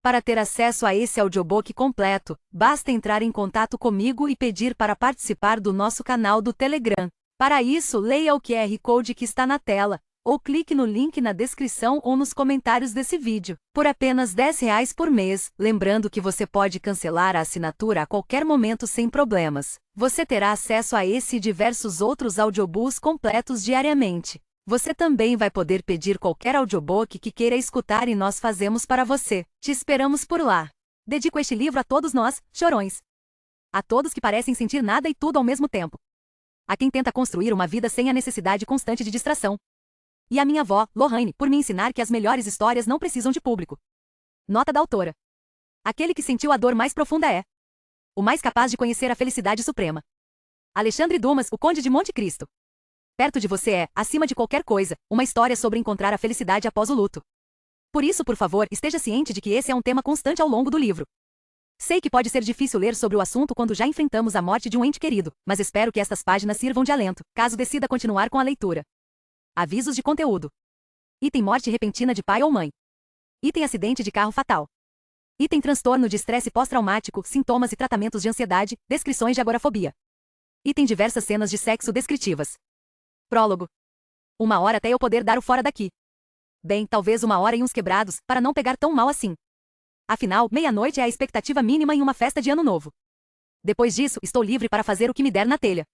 Para ter acesso a esse audiobook completo, basta entrar em contato comigo e pedir para participar do nosso canal do Telegram. Para isso, leia o QR Code que está na tela, ou clique no link na descrição ou nos comentários desse vídeo. Por apenas R$ 10 por mês, lembrando que você pode cancelar a assinatura a qualquer momento sem problemas. Você terá acesso a esse e diversos outros audiobooks completos diariamente. Você também vai poder pedir qualquer audiobook que queira escutar e nós fazemos para você. Te esperamos por lá. Dedico este livro a todos nós, chorões. A todos que parecem sentir nada e tudo ao mesmo tempo. A quem tenta construir uma vida sem a necessidade constante de distração. E a minha avó, Lohane, por me ensinar que as melhores histórias não precisam de público. Nota da autora. Aquele que sentiu a dor mais profunda é o mais capaz de conhecer a felicidade suprema. Alexandre Dumas, o Conde de Monte Cristo. Perto de você é, acima de qualquer coisa, uma história sobre encontrar a felicidade após o luto. Por isso, por favor, esteja ciente de que esse é um tema constante ao longo do livro. Sei que pode ser difícil ler sobre o assunto quando já enfrentamos a morte de um ente querido, mas espero que estas páginas sirvam de alento, caso decida continuar com a leitura. Avisos de conteúdo. Item morte repentina de pai ou mãe. Item acidente de carro fatal. Item transtorno de estresse pós-traumático, sintomas e tratamentos de ansiedade, descrições de agorafobia. Item diversas cenas de sexo descritivas. Prólogo. 1 hora até eu poder dar o fora daqui. Bem, talvez 1 hora e uns quebrados, para não pegar tão mal assim. Afinal, meia-noite é a expectativa mínima em uma festa de ano novo. Depois disso, estou livre para fazer o que me der na telha.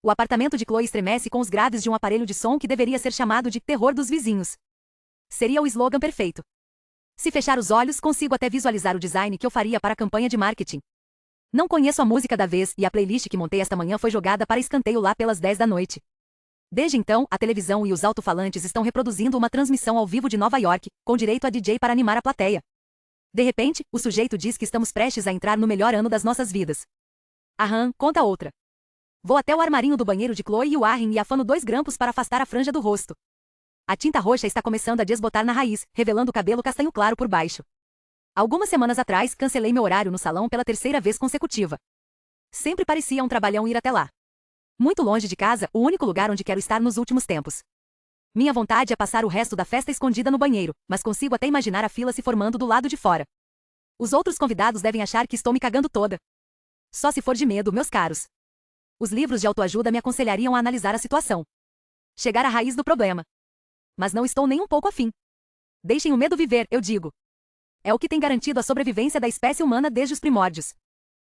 O apartamento de Chloe estremece com os graves de um aparelho de som que deveria ser chamado de terror dos vizinhos. Seria o slogan perfeito. Se fechar os olhos, consigo até visualizar o design que eu faria para a campanha de marketing. Não conheço a música da vez e a playlist que montei esta manhã foi jogada para escanteio lá pelas 10 da noite. Desde então, a televisão e os alto-falantes estão reproduzindo uma transmissão ao vivo de Nova York, com direito a DJ para animar a plateia. De repente, o sujeito diz que estamos prestes a entrar no melhor ano das nossas vidas. Aham, conta outra. Vou até o armarinho do banheiro de Chloe e Warren e afano 2 grampos para afastar a franja do rosto. A tinta roxa está começando a desbotar na raiz, revelando o cabelo castanho claro por baixo. Algumas semanas atrás, cancelei meu horário no salão pela 3ª vez consecutiva. Sempre parecia um trabalhão ir até lá. Muito longe de casa, o único lugar onde quero estar nos últimos tempos. Minha vontade é passar o resto da festa escondida no banheiro, mas consigo até imaginar a fila se formando do lado de fora. Os outros convidados devem achar que estou me cagando toda. Só se for de medo, meus caros. Os livros de autoajuda me aconselhariam a analisar a situação. Chegar à raiz do problema. Mas não estou nem um pouco afim. Deixem o medo viver, eu digo. É o que tem garantido a sobrevivência da espécie humana desde os primórdios.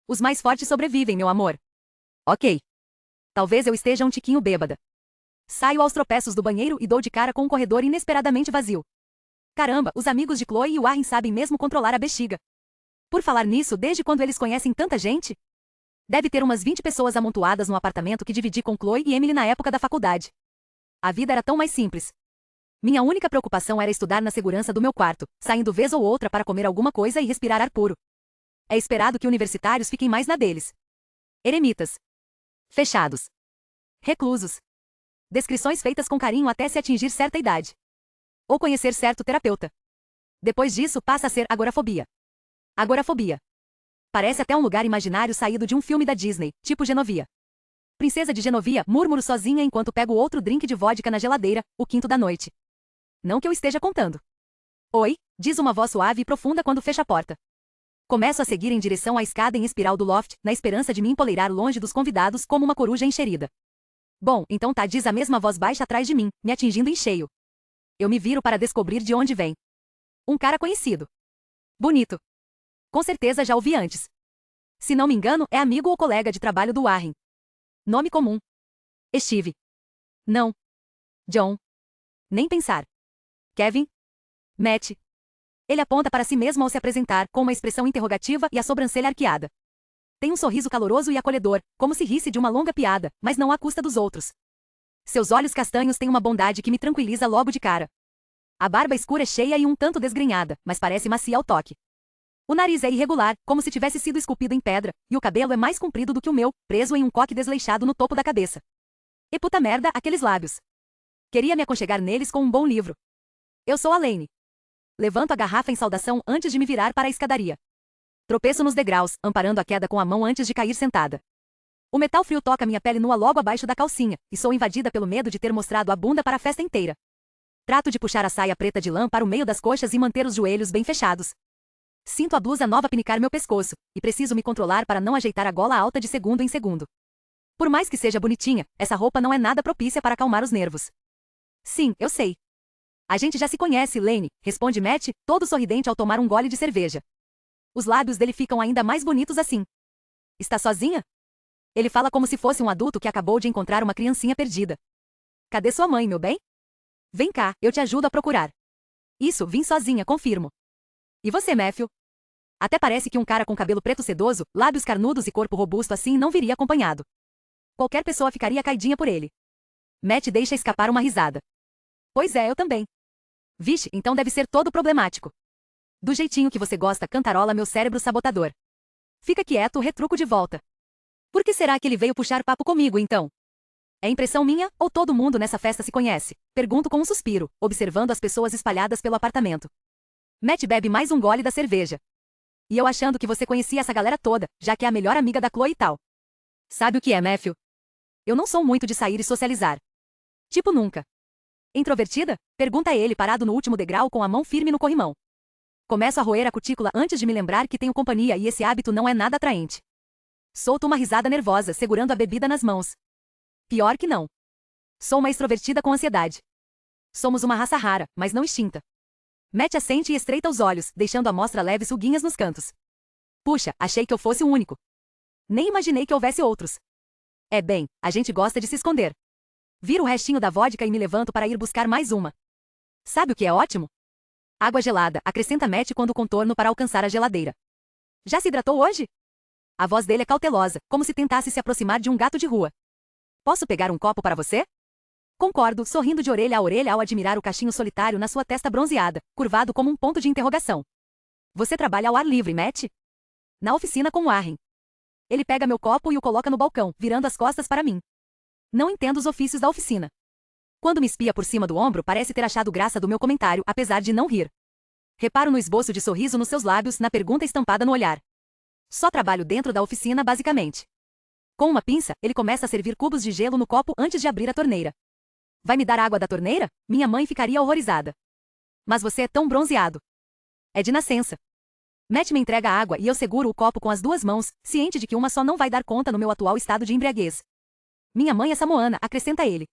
Os mais fortes sobrevivem, meu amor. Ok. Talvez eu esteja um tiquinho bêbada. Saio aos tropeços do banheiro e dou de cara com um corredor inesperadamente vazio. Caramba, os amigos de Chloe e Warren sabem mesmo controlar a bexiga. Por falar nisso, desde quando eles conhecem tanta gente? Deve ter umas 20 pessoas amontoadas no apartamento que dividi com Chloe e Emily na época da faculdade. A vida era tão mais simples. Minha única preocupação era estudar na segurança do meu quarto, saindo vez ou outra para comer alguma coisa e respirar ar puro. É esperado que universitários fiquem mais na deles. Eremitas. Fechados. Reclusos. Descrições feitas com carinho até se atingir certa idade. Ou conhecer certo terapeuta. Depois disso passa a ser agorafobia. Agorafobia. Parece até um lugar imaginário saído de um filme da Disney, tipo Genovia. Princesa de Genovia, murmuro sozinha enquanto pego outro drink de vodka na geladeira, o 5º da noite. Não que eu esteja contando. Oi, diz uma voz suave e profunda quando fecha a porta. Começo a seguir em direção à escada em espiral do loft, na esperança de me empoleirar longe dos convidados como uma coruja enxerida. Bom, então tá, diz a mesma voz baixa atrás de mim, me atingindo em cheio. Eu me viro para descobrir de onde vem. Um cara conhecido. Bonito. Com certeza já o vi antes. Se não me engano, é amigo ou colega de trabalho do Warren. Nome comum. Steve. Não. John. Nem pensar. Kevin. Matt. Ele aponta para si mesmo ao se apresentar, com uma expressão interrogativa e a sobrancelha arqueada. Tem um sorriso caloroso e acolhedor, como se risse de uma longa piada, mas não à custa dos outros. Seus olhos castanhos têm uma bondade que me tranquiliza logo de cara. A barba escura é cheia e um tanto desgrenhada, mas parece macia ao toque. O nariz é irregular, como se tivesse sido esculpido em pedra, e o cabelo é mais comprido do que o meu, preso em um coque desleixado no topo da cabeça. E puta merda, aqueles lábios. Queria me aconchegar neles com um bom livro. Eu sou a Lane. Levanto a garrafa em saudação antes de me virar para a escadaria. Tropeço nos degraus, amparando a queda com a mão antes de cair sentada. O metal frio toca minha pele nua logo abaixo da calcinha, e sou invadida pelo medo de ter mostrado a bunda para a festa inteira. Trato de puxar a saia preta de lã para o meio das coxas e manter os joelhos bem fechados. Sinto a blusa nova pinicar meu pescoço, e preciso me controlar para não ajeitar a gola alta de segundo em segundo. Por mais que seja bonitinha, essa roupa não é nada propícia para acalmar os nervos. Sim, eu sei. A gente já se conhece, Lane, responde Matt, todo sorridente ao tomar um gole de cerveja. Os lábios dele ficam ainda mais bonitos assim. Está sozinha? Ele fala como se fosse um adulto que acabou de encontrar uma criancinha perdida. Cadê sua mãe, meu bem? Vem cá, eu te ajudo a procurar. Isso, vim sozinha, confirmo. E você, Matthew? Até parece que um cara com cabelo preto sedoso, lábios carnudos e corpo robusto assim não viria acompanhado. Qualquer pessoa ficaria caidinha por ele. Matt deixa escapar uma risada. Pois é, eu também. Vixe, então deve ser todo problemático. Do jeitinho que você gosta, cantarola meu cérebro sabotador. Fica quieto, retruco de volta. Por que será que ele veio puxar papo comigo, então? É impressão minha, ou todo mundo nessa festa se conhece? Pergunto com um suspiro, observando as pessoas espalhadas pelo apartamento. Matt bebe mais um gole da cerveja. E eu achando que você conhecia essa galera toda, já que é a melhor amiga da Chloe e tal. Sabe o que é, Matthew? Eu não sou muito de sair e socializar. Tipo nunca. Introvertida? Pergunta ele parado no último degrau com a mão firme no corrimão. Começo a roer a cutícula antes de me lembrar que tenho companhia e esse hábito não é nada atraente. Solto uma risada nervosa, segurando a bebida nas mãos. Pior que não. Sou uma extrovertida com ansiedade. Somos uma raça rara, mas não extinta. Matt assente e estreita os olhos, deixando à mostra leves ruguinhas nos cantos. Puxa, achei que eu fosse o único. Nem imaginei que houvesse outros. É bem, a gente gosta de se esconder. Viro o restinho da vodka e me levanto para ir buscar mais uma. Sabe o que é ótimo? Água gelada, acrescenta Matt quando contorno para alcançar a geladeira. Já se hidratou hoje? A voz dele é cautelosa, como se tentasse se aproximar de um gato de rua. Posso pegar um copo para você? Concordo, sorrindo de orelha a orelha ao admirar o cachinho solitário na sua testa bronzeada, curvado como um ponto de interrogação. Você trabalha ao ar livre, Matt? Na oficina com Warren. Ele pega meu copo e o coloca no balcão, virando as costas para mim. Não entendo os ofícios da oficina. Quando me espia por cima do ombro, parece ter achado graça do meu comentário, apesar de não rir. Reparo no esboço de sorriso nos seus lábios, na pergunta estampada no olhar. Só trabalho dentro da oficina, basicamente. Com uma pinça, ele começa a servir cubos de gelo no copo antes de abrir a torneira. Vai me dar água da torneira? Minha mãe ficaria horrorizada. Mas você é tão bronzeado. É de nascença. Matt me entrega a água e eu seguro o copo com as duas mãos, ciente de que uma só não vai dar conta no meu atual estado de embriaguez. Minha mãe é samoana, acrescenta ele.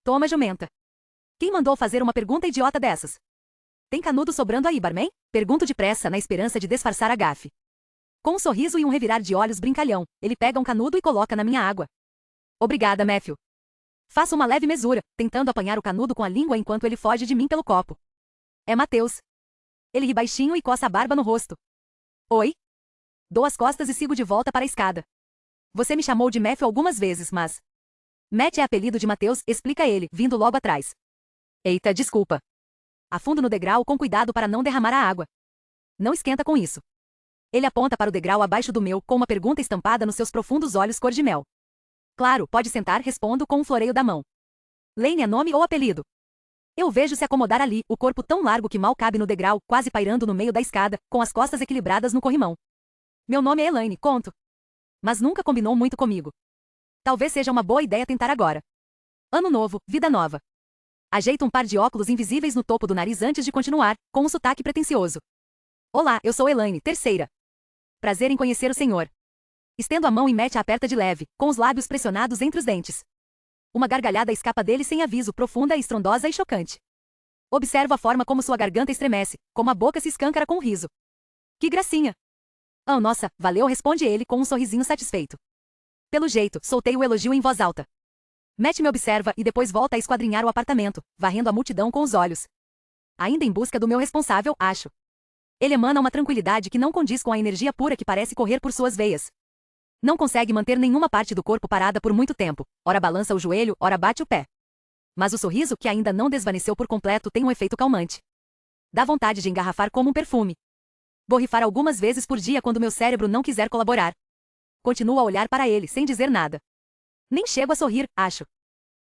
Toma, jumenta. Quem mandou fazer uma pergunta idiota dessas? Tem canudo sobrando aí, barman? Pergunto depressa, na esperança de disfarçar a gafe. Com um sorriso e um revirar de olhos brincalhão, ele pega um canudo e coloca na minha água. Obrigada, Matthew. Faço uma leve mesura, tentando apanhar o canudo com a língua enquanto ele foge de mim pelo copo. É Mateus. Ele ri baixinho e coça a barba no rosto. Oi? Dou as costas e sigo de volta para a escada. Você me chamou de Matthew algumas vezes, mas... Matt é apelido de Mateus, explica ele, vindo logo atrás. Eita, desculpa. Afundo no degrau com cuidado para não derramar a água. Não esquenta com isso. Ele aponta para o degrau abaixo do meu, com uma pergunta estampada nos seus profundos olhos cor de mel. Claro, pode sentar, respondo com um floreio da mão. Lane é nome ou apelido? Eu vejo se acomodar ali, o corpo tão largo que mal cabe no degrau, quase pairando no meio da escada, com as costas equilibradas no corrimão. Meu nome é Elaine, conto. Mas nunca combinou muito comigo. Talvez seja uma boa ideia tentar agora. Ano novo, vida nova. Ajeito um par de óculos invisíveis no topo do nariz antes de continuar, com um sotaque pretensioso. Olá, eu sou Elaine, terceira. Prazer em conhecer o senhor. Estendo a mão e Matt a aperta de leve, com os lábios pressionados entre os dentes. Uma gargalhada escapa dele sem aviso, profunda, estrondosa e chocante. Observo a forma como sua garganta estremece, como a boca se escâncara com um riso. Que gracinha! Oh, nossa, valeu, responde ele com um sorrisinho satisfeito. Pelo jeito, soltei o elogio em voz alta. Matt me observa e depois volta a esquadrinhar o apartamento, varrendo a multidão com os olhos. Ainda em busca do meu responsável, acho. Ele emana uma tranquilidade que não condiz com a energia pura que parece correr por suas veias. Não consegue manter nenhuma parte do corpo parada por muito tempo, ora balança o joelho, ora bate o pé. Mas o sorriso, que ainda não desvaneceu por completo, tem um efeito calmante. Dá vontade de engarrafar como um perfume. Borrifar algumas vezes por dia quando meu cérebro não quiser colaborar. Continuo a olhar para ele, sem dizer nada. Nem chego a sorrir, acho.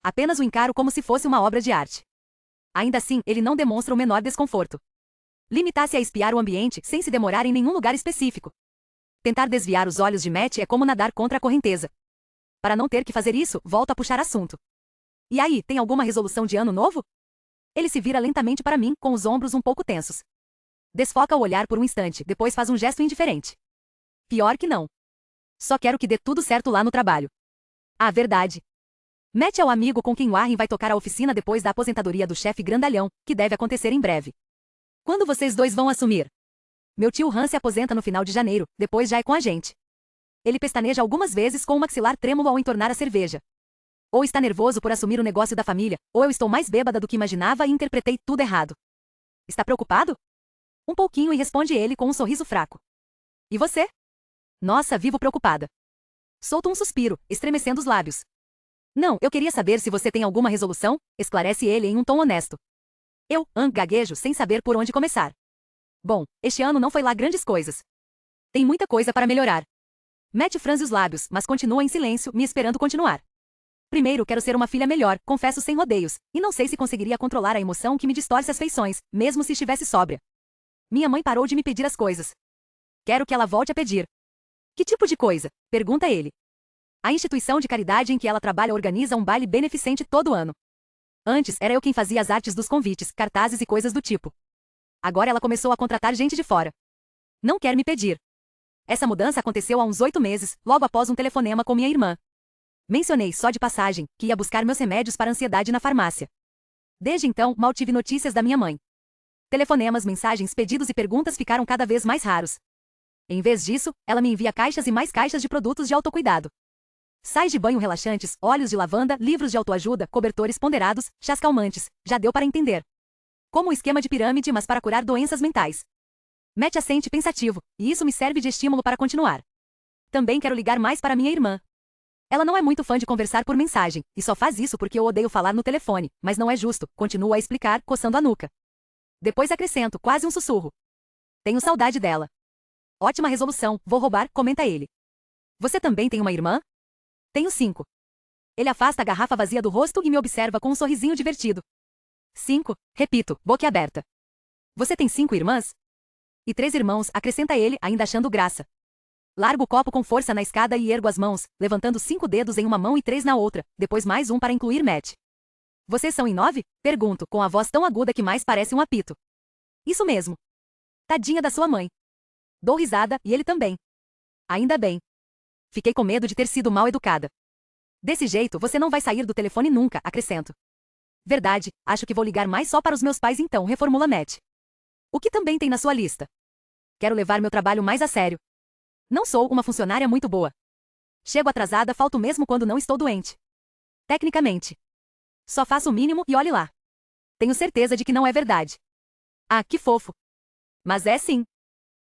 Apenas o encaro como se fosse uma obra de arte. Ainda assim, ele não demonstra o menor desconforto. Limitasse a espiar o ambiente, sem se demorar em nenhum lugar específico. Tentar desviar os olhos de Matt é como nadar contra a correnteza. Para não ter que fazer isso, volto a puxar assunto. E aí, tem alguma resolução de ano novo? Ele se vira lentamente para mim, com os ombros um pouco tensos. Desfoca o olhar por um instante, depois faz um gesto indiferente. Pior que não. Só quero que dê tudo certo lá no trabalho. Ah, verdade. Matt é o amigo com quem Warren vai tocar a oficina depois da aposentadoria do chefe grandalhão, que deve acontecer em breve. Quando vocês dois vão assumir? Meu tio Han se aposenta no final de janeiro, depois já é com a gente. Ele pestaneja algumas vezes com o maxilar trêmulo ao entornar a cerveja. Ou está nervoso por assumir o negócio da família, ou eu estou mais bêbada do que imaginava e interpretei tudo errado. Está preocupado? Um pouquinho, e responde ele com um sorriso fraco. E você? Nossa, vivo preocupada. Solto um suspiro, estremecendo os lábios. Não, eu queria saber se você tem alguma resolução, esclarece ele em um tom honesto. Eu, gaguejo, sem saber por onde começar. Bom, este ano não foi lá grandes coisas. Tem muita coisa para melhorar. Matt franze os lábios, mas continua em silêncio, me esperando continuar. Primeiro, quero ser uma filha melhor, confesso sem rodeios, e não sei se conseguiria controlar a emoção que me distorce as feições, mesmo se estivesse sóbria. Minha mãe parou de me pedir as coisas. Quero que ela volte a pedir. Que tipo de coisa? Pergunta ele. A instituição de caridade em que ela trabalha organiza um baile beneficente todo ano. Antes, era eu quem fazia as artes dos convites, cartazes e coisas do tipo. Agora ela começou a contratar gente de fora. Não quer me pedir. Essa mudança aconteceu há uns 8 meses, logo após um telefonema com minha irmã. Mencionei, só de passagem, que ia buscar meus remédios para ansiedade na farmácia. Desde então, mal tive notícias da minha mãe. Telefonemas, mensagens, pedidos e perguntas ficaram cada vez mais raros. Em vez disso, ela me envia caixas e mais caixas de produtos de autocuidado. Sais de banho relaxantes, óleos de lavanda, livros de autoajuda, cobertores ponderados, chás calmantes. Já deu para entender. Como um esquema de pirâmide, mas para curar doenças mentais. Matt assente pensativo, e isso me serve de estímulo para continuar. Também quero ligar mais para minha irmã. Ela não é muito fã de conversar por mensagem, e só faz isso porque eu odeio falar no telefone, mas não é justo, continuo a explicar, coçando a nuca. Depois acrescento, quase um sussurro. Tenho saudade dela. Ótima resolução, vou roubar, comenta ele. Você também tem uma irmã? Tenho 5. Ele afasta a garrafa vazia do rosto e me observa com um sorrisinho divertido. 5, repito, boquiaberta. Você tem 5 irmãs? E 3 irmãos, acrescenta ele, ainda achando graça. Largo o copo com força na escada e ergo as mãos, levantando 5 dedos em uma mão e 3 na outra, depois mais um para incluir Matt. Vocês são em 9? Pergunto, com a voz tão aguda que mais parece um apito. Isso mesmo. Tadinha da sua mãe. Dou risada, e ele também. Ainda bem. Fiquei com medo de ter sido mal educada. Desse jeito, você não vai sair do telefone nunca, acrescento. Verdade, acho que vou ligar mais só para os meus pais então, reformula Matt. O que também tem na sua lista? Quero levar meu trabalho mais a sério. Não sou uma funcionária muito boa. Chego atrasada, falto mesmo quando não estou doente. Tecnicamente. Só faço o mínimo e olhe lá. Tenho certeza de que não é verdade. Ah, que fofo. Mas é sim.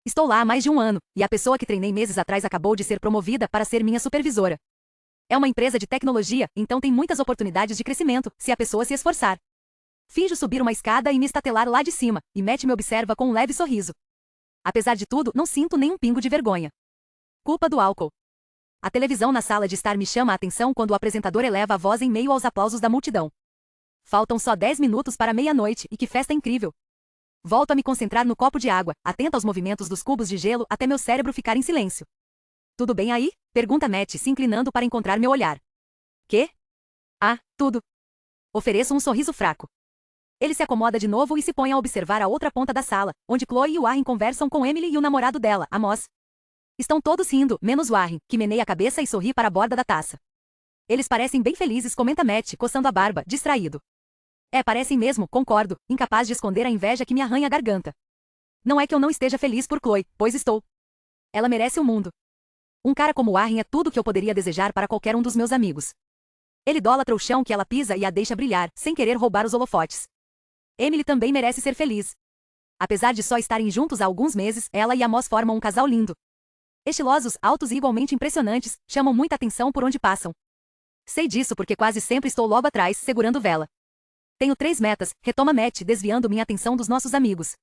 Estou lá há mais de um ano, e a pessoa que treinei meses atrás acabou de ser promovida para ser minha supervisora. É uma empresa de tecnologia, então tem muitas oportunidades de crescimento, se a pessoa se esforçar. Finjo subir uma escada e me estatelar lá de cima, e Matt me observa com um leve sorriso. Apesar de tudo, não sinto nenhum pingo de vergonha. Culpa do álcool. A televisão na sala de estar me chama a atenção quando o apresentador eleva a voz em meio aos aplausos da multidão. Faltam só 10 minutos para meia-noite, e que festa incrível. Volto a me concentrar no copo de água, atenta aos movimentos dos cubos de gelo até meu cérebro ficar em silêncio. Tudo bem aí? Pergunta Matt, se inclinando para encontrar meu olhar. Quê? Ah, tudo. Ofereço um sorriso fraco. Ele se acomoda de novo e se põe a observar a outra ponta da sala, onde Chloe e Warren conversam com Emily e o namorado dela, Amos. Estão todos rindo, menos Warren, que meneia a cabeça e sorri para a borda da taça. Eles parecem bem felizes, comenta Matt, coçando a barba, distraído. É, parecem mesmo, concordo, incapaz de esconder a inveja que me arranha a garganta. Não é que eu não esteja feliz por Chloe, pois estou. Ela merece o mundo. Um cara como Warren é tudo que eu poderia desejar para qualquer um dos meus amigos. Ele idolatra o chão que ela pisa e a deixa brilhar, sem querer roubar os holofotes. Emily também merece ser feliz. Apesar de só estarem juntos há alguns meses, ela e Amos formam um casal lindo. Estilosos, altos e igualmente impressionantes, chamam muita atenção por onde passam. Sei disso porque quase sempre estou logo atrás, segurando vela. Tenho 3 metas, retoma Matt, desviando minha atenção dos nossos amigos.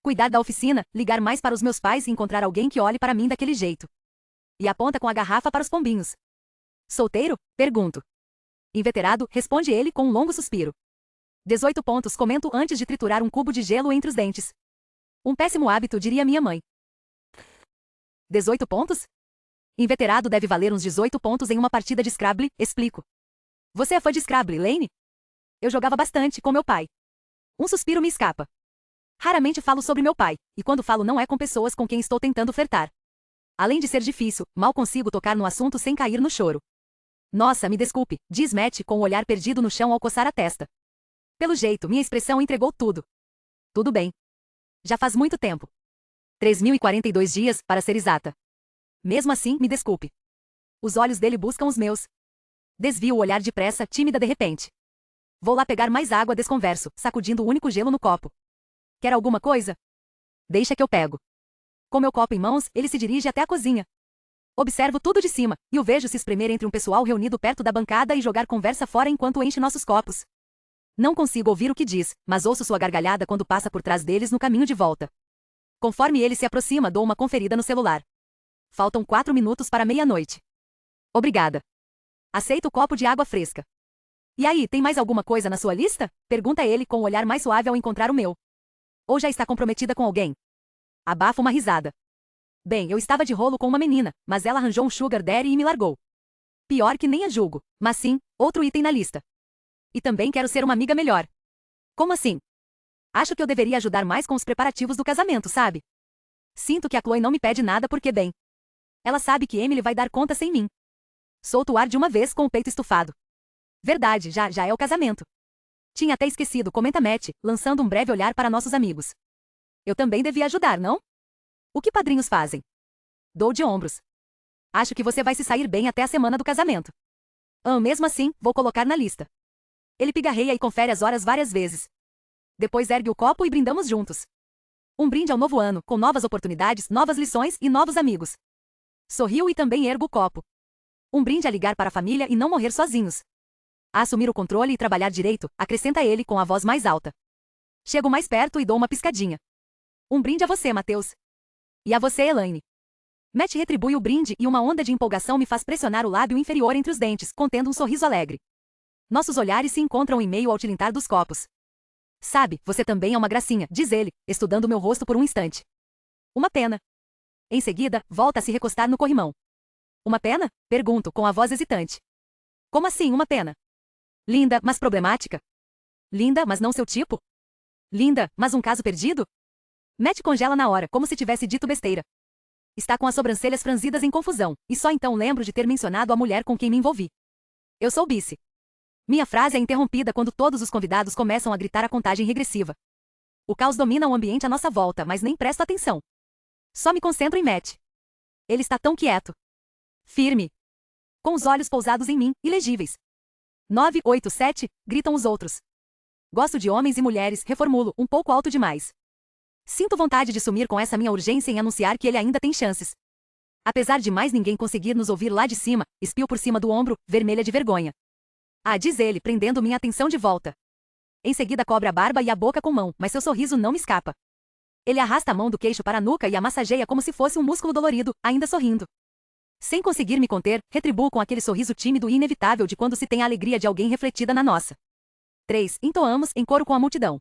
Cuidar da oficina, ligar mais para os meus pais e encontrar alguém que olhe para mim daquele jeito. E aponta com a garrafa para os pombinhos. Solteiro? Pergunto. Inveterado, responde ele com um longo suspiro. 18 pontos, comento antes de triturar um cubo de gelo entre os dentes. Um péssimo hábito, diria minha mãe. 18 pontos? Inveterado deve valer uns 18 pontos em uma partida de Scrabble, explico. Você é fã de Scrabble, Lane? Eu jogava bastante com meu pai. Um suspiro me escapa. Raramente falo sobre meu pai, e quando falo não é com pessoas com quem estou tentando flertar. Além de ser difícil, mal consigo tocar no assunto sem cair no choro. Nossa, me desculpe, diz Matt com o olhar perdido no chão ao coçar a testa. Pelo jeito, minha expressão entregou tudo. Tudo bem. Já faz muito tempo. 3.042 dias, para ser exata. Mesmo assim, me desculpe. Os olhos dele buscam os meus. Desvio o olhar depressa, tímida de repente. Vou lá pegar mais água, desconverso, sacudindo o único gelo no copo. Quer alguma coisa? Deixa que eu pego. Com meu copo em mãos, ele se dirige até a cozinha. Observo tudo de cima, e o vejo se espremer entre um pessoal reunido perto da bancada e jogar conversa fora enquanto enche nossos copos. Não consigo ouvir o que diz, mas ouço sua gargalhada quando passa por trás deles no caminho de volta. Conforme ele se aproxima, dou uma conferida no celular. Faltam 4 minutos para meia-noite. Obrigada. Aceito o copo de água fresca. E aí, tem mais alguma coisa na sua lista? Pergunta ele com o olhar mais suave ao encontrar o meu. Ou já está comprometida com alguém? Abafa uma risada. Bem, eu estava de rolo com uma menina, mas ela arranjou um sugar daddy e me largou. Pior que nem a julgo, mas sim, outro item na lista. E também quero ser uma amiga melhor. Como assim? Acho que eu deveria ajudar mais com os preparativos do casamento, sabe? Sinto que a Chloe não me pede nada porque, bem, ela sabe que Emily vai dar conta sem mim. Solto o ar de uma vez com o peito estufado. Verdade, já é o casamento. Tinha até esquecido, comenta Matt, lançando um breve olhar para nossos amigos. Eu também devia ajudar, não? O que padrinhos fazem? Dou de ombros. Acho que você vai se sair bem até a semana do casamento. Mesmo assim, vou colocar na lista. Ele pigarreia e confere as horas várias vezes. Depois ergue o copo e brindamos juntos. Um brinde ao novo ano, com novas oportunidades, novas lições e novos amigos. Sorrio e também ergo o copo. Um brinde a ligar para a família e não morrer sozinhos. A assumir o controle e trabalhar direito, acrescenta ele com a voz mais alta. Chego mais perto e dou uma piscadinha. Um brinde a você, Mateus. E a você, Elaine. Matt retribui o brinde e uma onda de empolgação me faz pressionar o lábio inferior entre os dentes, contendo um sorriso alegre. Nossos olhares se encontram em meio ao tilintar dos copos. Sabe, você também é uma gracinha, diz ele, estudando meu rosto por um instante. Uma pena. Em seguida, volta a se recostar no corrimão. Uma pena? Pergunto, com a voz hesitante. Como assim, uma pena? Linda, mas problemática? Linda, mas não seu tipo? Linda, mas um caso perdido? Matt congela na hora, como se tivesse dito besteira. Está com as sobrancelhas franzidas em confusão, e só então lembro de ter mencionado a mulher com quem me envolvi. Eu sou Bice. Minha frase é interrompida quando todos os convidados começam a gritar a contagem regressiva. O caos domina o ambiente à nossa volta, mas nem presto atenção. Só me concentro em Matt. Ele está tão quieto. Firme. Com os olhos pousados em mim, ilegíveis. 9, 8, 7, gritam os outros. Gosto de homens e mulheres, reformulo, um pouco alto demais. Sinto vontade de sumir com essa minha urgência em anunciar que ele ainda tem chances. Apesar de mais ninguém conseguir nos ouvir lá de cima, espio por cima do ombro, vermelha de vergonha. Ah, diz ele, prendendo minha atenção de volta. Em seguida cobre a barba e a boca com mão, mas seu sorriso não me escapa. Ele arrasta a mão do queixo para a nuca e a massageia como se fosse um músculo dolorido, ainda sorrindo. Sem conseguir me conter, retribuo com aquele sorriso tímido e inevitável de quando se tem a alegria de alguém refletida na nossa. 3. Entoamos, em coro com a multidão.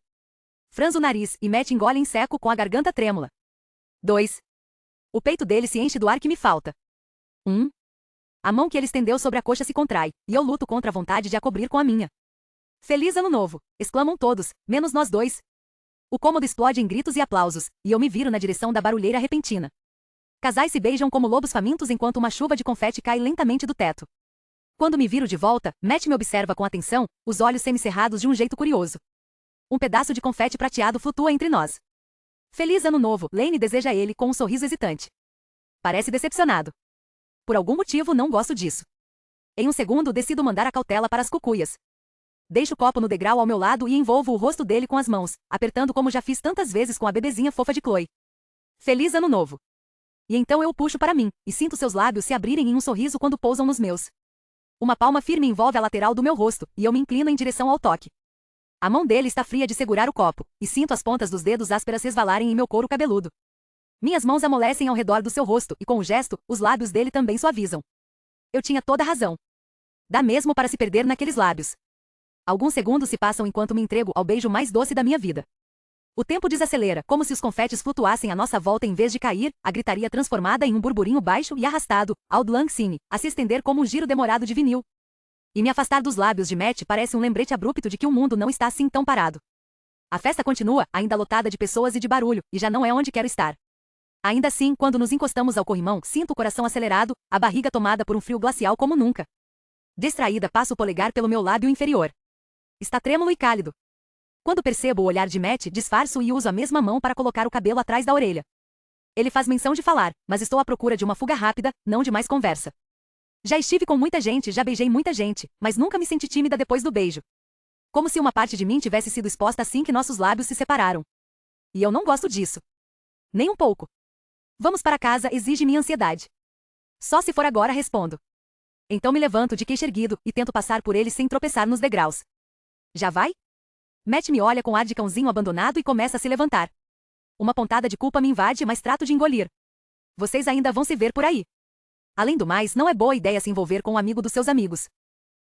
Franzo o nariz e Matt engole em seco com a garganta trêmula. 2. O peito dele se enche do ar que me falta. 1. A mão que ele estendeu sobre a coxa se contrai, e eu luto contra a vontade de a cobrir com a minha. Feliz ano novo! Exclamam todos, menos nós dois. O cômodo explode em gritos e aplausos, e eu me viro na direção da barulheira repentina. Casais se beijam como lobos famintos enquanto uma chuva de confete cai lentamente do teto. Quando me viro de volta, Matt me observa com atenção, os olhos semicerrados de um jeito curioso. Um pedaço de confete prateado flutua entre nós. Feliz ano novo, Lane deseja ele com um sorriso hesitante. Parece decepcionado. Por algum motivo não gosto disso. Em um segundo decido mandar a cautela para as cucuias. Deixo o copo no degrau ao meu lado e envolvo o rosto dele com as mãos, apertando como já fiz tantas vezes com a bebezinha fofa de Chloe. Feliz ano novo. E então eu o puxo para mim, e sinto seus lábios se abrirem em um sorriso quando pousam nos meus. Uma palma firme envolve a lateral do meu rosto, e eu me inclino em direção ao toque. A mão dele está fria de segurar o copo, e sinto as pontas dos dedos ásperas resvalarem em meu couro cabeludo. Minhas mãos amolecem ao redor do seu rosto, e com o gesto, os lábios dele também suavizam. Eu tinha toda a razão. Dá mesmo para se perder naqueles lábios. Alguns segundos se passam enquanto me entrego ao beijo mais doce da minha vida. O tempo desacelera, como se os confetes flutuassem à nossa volta em vez de cair, a gritaria transformada em um burburinho baixo e arrastado, Auld Lang Syne, a se estender como um giro demorado de vinil. E me afastar dos lábios de Matt parece um lembrete abrupto de que o mundo não está assim tão parado. A festa continua, ainda lotada de pessoas e de barulho, e já não é onde quero estar. Ainda assim, quando nos encostamos ao corrimão, sinto o coração acelerado, a barriga tomada por um frio glacial como nunca. Distraída, passo o polegar pelo meu lábio inferior. Está trêmulo e cálido. Quando percebo o olhar de Matt, disfarço e uso a mesma mão para colocar o cabelo atrás da orelha. Ele faz menção de falar, mas estou à procura de uma fuga rápida, não de mais conversa. Já estive com muita gente, já beijei muita gente, mas nunca me senti tímida depois do beijo. Como se uma parte de mim tivesse sido exposta assim que nossos lábios se separaram. E eu não gosto disso. Nem um pouco. Vamos para casa, exige minha ansiedade. Só se for agora, respondo. Então me levanto de queixo erguido e tento passar por ele sem tropeçar nos degraus. Já vai? Matt me olha com ar de cãozinho abandonado e começa a se levantar. Uma pontada de culpa me invade, mas trato de engolir. Vocês ainda vão se ver por aí. Além do mais, não é boa ideia se envolver com um amigo dos seus amigos.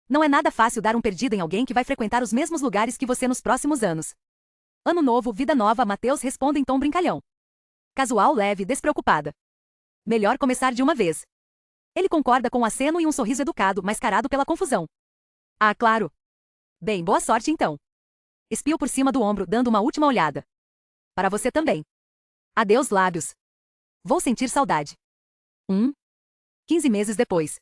Não é nada fácil dar um perdido em alguém que vai frequentar os mesmos lugares que você nos próximos anos. Ano novo, vida nova, Mateus responde em tom brincalhão. Casual, leve, despreocupada. Melhor começar de uma vez. Ele concorda com um aceno e um sorriso educado, mascarado pela confusão. Ah, claro. Bem, boa sorte então. Espio por cima do ombro, dando uma última olhada. Para você também. Adeus, lábios. Vou sentir saudade. 15 meses depois.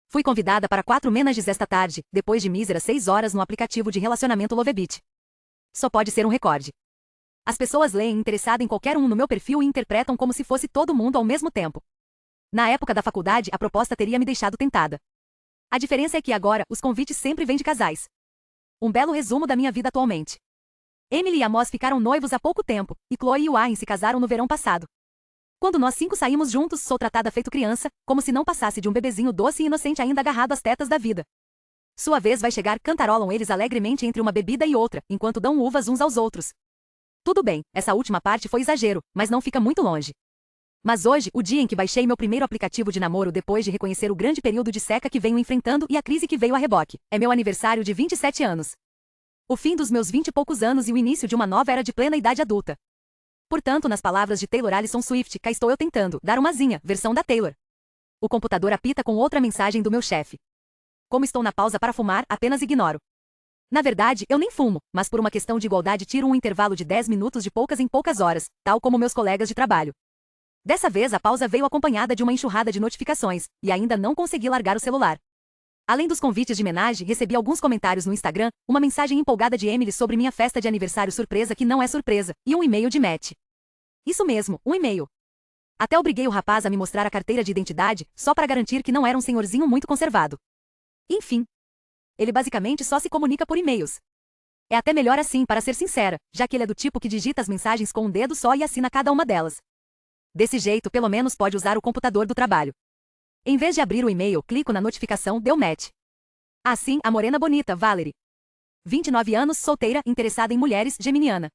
Fui convidada para 4 menages esta tarde, depois de míseras 6 horas no aplicativo de relacionamento Lovebit. Só pode ser um recorde. As pessoas leem interessada em qualquer um no meu perfil e interpretam como se fosse todo mundo ao mesmo tempo. Na época da faculdade, a proposta teria me deixado tentada. A diferença é que agora, os convites sempre vêm de casais. Um belo resumo da minha vida atualmente. Emily e Amos ficaram noivos há pouco tempo, e Chloe e Wayne se casaram no verão passado. Quando nós 5 saímos juntos, sou tratada feito criança, como se não passasse de um bebezinho doce e inocente ainda agarrado às tetas da vida. Sua vez vai chegar, cantarolam eles alegremente entre uma bebida e outra, enquanto dão uvas uns aos outros. Tudo bem, essa última parte foi exagero, mas não fica muito longe. Mas hoje, o dia em que baixei meu primeiro aplicativo de namoro depois de reconhecer o grande período de seca que venho enfrentando e a crise que veio a reboque, é meu aniversário de 27 anos. O fim dos meus 20 e poucos anos e o início de uma nova era de plena idade adulta. Portanto, nas palavras de Taylor Allison Swift, cá estou eu tentando dar uma zinha, versão da Taylor. O computador apita com outra mensagem do meu chefe. Como estou na pausa para fumar, apenas ignoro. Na verdade, eu nem fumo, mas por uma questão de igualdade tiro um intervalo de 10 minutos de poucas em poucas horas, tal como meus colegas de trabalho. Dessa vez a pausa veio acompanhada de uma enxurrada de notificações, e ainda não consegui largar o celular. Além dos convites de homenagem, recebi alguns comentários no Instagram, uma mensagem empolgada de Emily sobre minha festa de aniversário surpresa que não é surpresa, e um e-mail de Matt. Isso mesmo, um e-mail. Até obriguei o rapaz a me mostrar a carteira de identidade, só para garantir que não era um senhorzinho muito conservado. Enfim. Ele basicamente só se comunica por e-mails. É até melhor assim, para ser sincera, já que ele é do tipo que digita as mensagens com um dedo só e assina cada uma delas. Desse jeito, pelo menos pode usar o computador do trabalho. Em vez de abrir o e-mail, clico na notificação, deu match. Assim, a morena bonita, Valerie. 29 anos, solteira, interessada em mulheres, geminiana.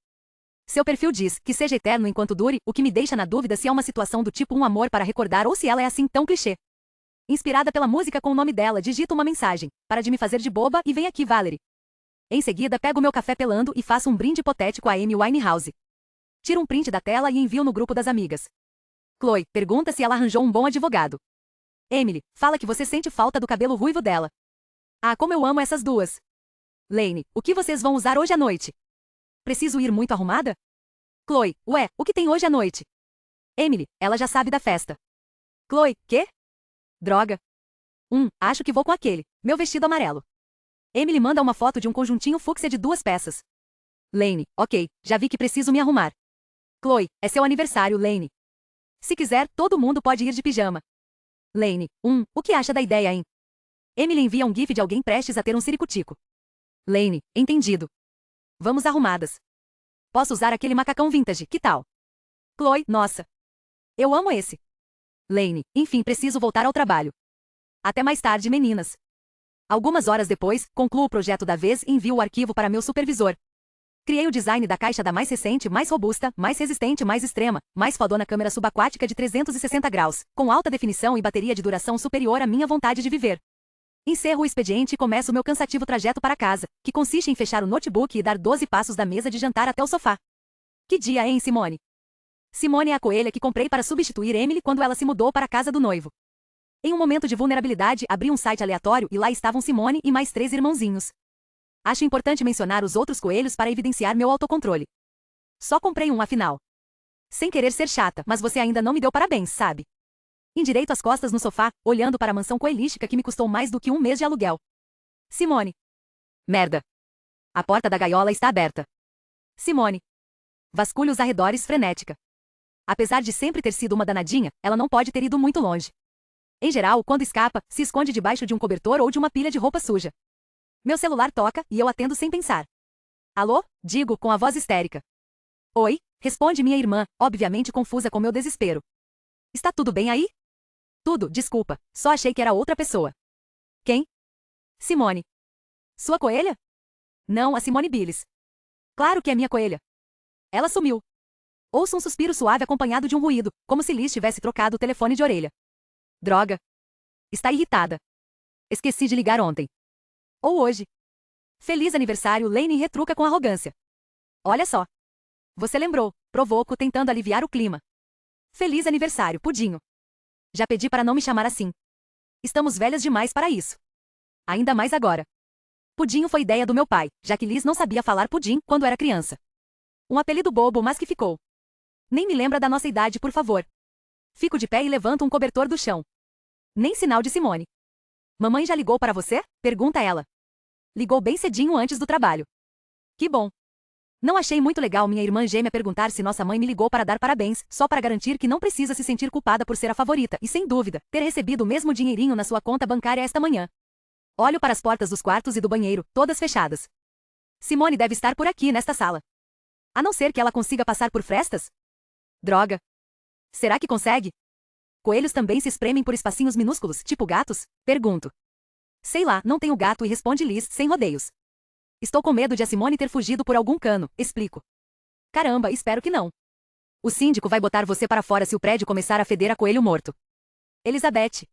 Seu perfil diz que seja eterno enquanto dure, o que me deixa na dúvida se é uma situação do tipo um amor para recordar ou se ela é assim tão clichê. Inspirada pela música com o nome dela, digito uma mensagem. Para de me fazer de boba e vem aqui, Valerie. Em seguida, pego meu café pelando e faço um brinde hipotético a Amy Winehouse. Tiro um print da tela e envio no grupo das amigas. Chloe pergunta se ela arranjou um bom advogado. Emily fala que você sente falta do cabelo ruivo dela. Ah, como eu amo essas duas. Lane, o que vocês vão usar hoje à noite? Preciso ir muito arrumada? Chloe, ué, o que tem hoje à noite? Emily, ela já sabe da festa. Chloe, quê? Droga. Acho que vou com aquele, meu vestido amarelo. Emily manda uma foto de um conjuntinho fúcsia de 2 peças. Lane, ok, já vi que preciso me arrumar. Chloe, é seu aniversário, Lane. Se quiser, todo mundo pode ir de pijama. Lane, o que acha da ideia, hein? Emily envia um gif de alguém prestes a ter um ciricutico. Lane, entendido. Vamos arrumadas. Posso usar aquele macacão vintage, que tal? Chloe, nossa. Eu amo esse. Lane, enfim, preciso voltar ao trabalho. Até mais tarde, meninas. Algumas horas depois, concluo o projeto da vez e envio o arquivo para meu supervisor. Criei o design da caixa da mais recente, mais robusta, mais resistente, mais extrema, mais fodona câmera subaquática de 360 graus, com alta definição e bateria de duração superior à minha vontade de viver. Encerro o expediente e começo o meu cansativo trajeto para casa, que consiste em fechar o notebook e dar 12 passos da mesa de jantar até o sofá. Que dia, hein, Simone? Simone é a coelha que comprei para substituir Emily quando ela se mudou para a casa do noivo. Em um momento de vulnerabilidade, abri um site aleatório e lá estavam Simone e mais 3 irmãozinhos. Acho importante mencionar os outros coelhos para evidenciar meu autocontrole. Só comprei um afinal. Sem querer ser chata, mas você ainda não me deu parabéns, sabe? Endireito as costas no sofá, olhando para a mansão coelística que me custou mais do que um mês de aluguel. Simone. Merda. A porta da gaiola está aberta. Simone. Vasculho os arredores frenética. Apesar de sempre ter sido uma danadinha, ela não pode ter ido muito longe. Em geral, quando escapa, se esconde debaixo de um cobertor ou de uma pilha de roupa suja. Meu celular toca e eu atendo sem pensar. Alô? Digo, com a voz histérica. Oi? Responde minha irmã, obviamente confusa com meu desespero. Está tudo bem aí? Tudo, desculpa, só achei que era outra pessoa. Quem? Simone. Sua coelha? Não, a Simone Biles. Claro que é minha coelha. Ela sumiu. Ouço um suspiro suave acompanhado de um ruído, como se Liz tivesse trocado o telefone de orelha. Droga. Está irritada. Esqueci de ligar ontem. Ou hoje. Feliz aniversário, Lane retruca com arrogância. Olha só. Você lembrou, provoco tentando aliviar o clima. Feliz aniversário, Pudinho. Já pedi para não me chamar assim. Estamos velhas demais para isso. Ainda mais agora. Pudinho foi ideia do meu pai, já que Liz não sabia falar pudim quando era criança. Um apelido bobo, mas que ficou. Nem me lembra da nossa idade, por favor. Fico de pé e levanto um cobertor do chão. Nem sinal de Simone. Mamãe já ligou para você? Pergunta ela. Ligou bem cedinho antes do trabalho. Que bom. Não achei muito legal minha irmã gêmea perguntar se nossa mãe me ligou para dar parabéns, só para garantir que não precisa se sentir culpada por ser a favorita e, sem dúvida, ter recebido o mesmo dinheirinho na sua conta bancária esta manhã. Olho para as portas dos quartos e do banheiro, todas fechadas. Simone deve estar por aqui nesta sala. A não ser que ela consiga passar por frestas? Droga. Será que consegue? Coelhos também se espremem por espacinhos minúsculos, tipo gatos? Pergunto. Sei lá, não tenho gato e responde Liz, sem rodeios. Estou com medo de a Simone ter fugido por algum cano, explico. Caramba, espero que não. O síndico vai botar você para fora se o prédio começar a feder a coelho morto. Elizabeth.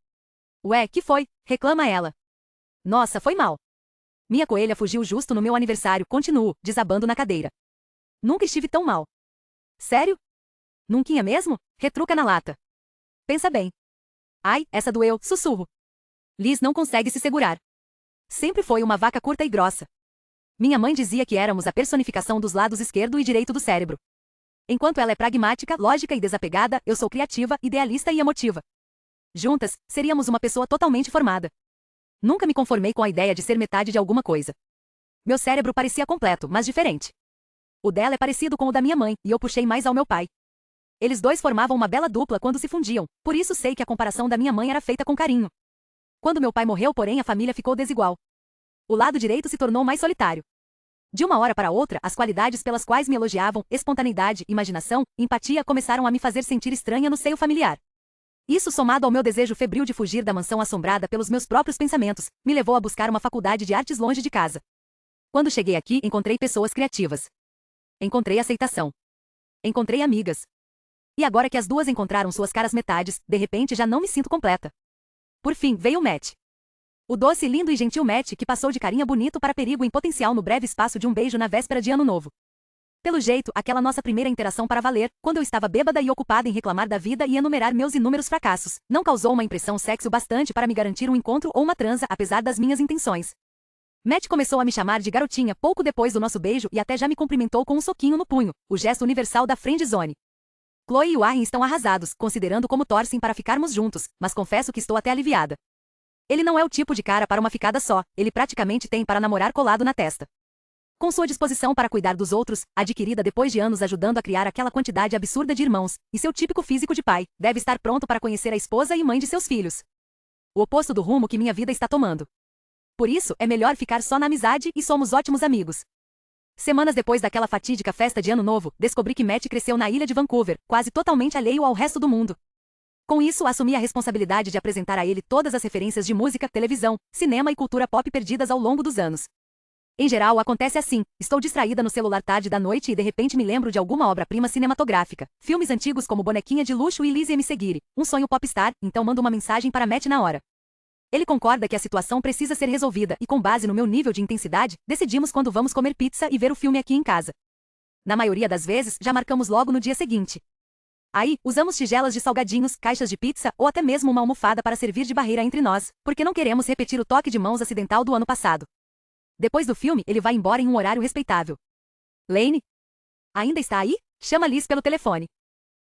Ué, que foi? Reclama ela. Nossa, foi mal. Minha coelha fugiu justo no meu aniversário, continuo, desabando na cadeira. Nunca estive tão mal. Sério? Nunquinha mesmo? Retruca na lata. Pensa bem. Ai, essa doeu, sussurro. Liz não consegue se segurar. Sempre foi uma vaca curta e grossa. Minha mãe dizia que éramos a personificação dos lados esquerdo e direito do cérebro. Enquanto ela é pragmática, lógica e desapegada, eu sou criativa, idealista e emotiva. Juntas, seríamos uma pessoa totalmente formada. Nunca me conformei com a ideia de ser metade de alguma coisa. Meu cérebro parecia completo, mas diferente. O dela é parecido com o da minha mãe, e eu puxei mais ao meu pai. Eles dois formavam uma bela dupla quando se fundiam, por isso sei que a comparação da minha mãe era feita com carinho. Quando meu pai morreu, porém, a família ficou desigual. O lado direito se tornou mais solitário. De uma hora para outra, as qualidades pelas quais me elogiavam, espontaneidade, imaginação, empatia, começaram a me fazer sentir estranha no seio familiar. Isso, somado ao meu desejo febril de fugir da mansão assombrada pelos meus próprios pensamentos, me levou a buscar uma faculdade de artes longe de casa. Quando cheguei aqui, encontrei pessoas criativas. Encontrei aceitação. Encontrei amigas. E agora que as duas encontraram suas caras metades, de repente já não me sinto completa. Por fim, veio o Matt. O doce, lindo e gentil Matt que passou de carinha bonito para perigo em potencial no breve espaço de um beijo na véspera de Ano Novo. Pelo jeito, aquela nossa primeira interação para valer, quando eu estava bêbada e ocupada em reclamar da vida e enumerar meus inúmeros fracassos, não causou uma impressão sexy o bastante para me garantir um encontro ou uma transa, apesar das minhas intenções. Matt começou a me chamar de garotinha pouco depois do nosso beijo e até já me cumprimentou com um soquinho no punho, o gesto universal da friend zone. Chloe e Warren estão arrasados, considerando como torcem para ficarmos juntos, mas confesso que estou até aliviada. Ele não é o tipo de cara para uma ficada só, ele praticamente tem para namorar colado na testa. Com sua disposição para cuidar dos outros, adquirida depois de anos ajudando a criar aquela quantidade absurda de irmãos, e seu típico físico de pai, deve estar pronto para conhecer a esposa e mãe de seus filhos. O oposto do rumo que minha vida está tomando. Por isso, é melhor ficar só na amizade e somos ótimos amigos. Semanas depois daquela fatídica festa de Ano Novo, descobri que Matt cresceu na ilha de Vancouver, quase totalmente alheio ao resto do mundo. Com isso, assumi a responsabilidade de apresentar a ele todas as referências de música, televisão, cinema e cultura pop perdidas ao longo dos anos. Em geral, acontece assim, estou distraída no celular tarde da noite e de repente me lembro de alguma obra-prima cinematográfica, filmes antigos como Bonequinha de Luxo e Lizzie Me Seguire, um sonho popstar, então mando uma mensagem para Matt na hora. Ele concorda que a situação precisa ser resolvida e, com base no meu nível de intensidade, decidimos quando vamos comer pizza e ver o filme aqui em casa. Na maioria das vezes, já marcamos logo no dia seguinte. Aí, usamos tigelas de salgadinhos, caixas de pizza ou até mesmo uma almofada para servir de barreira entre nós, porque não queremos repetir o toque de mãos acidental do ano passado. Depois do filme, ele vai embora em um horário respeitável. Lane? Ainda está aí? Chama Liz pelo telefone.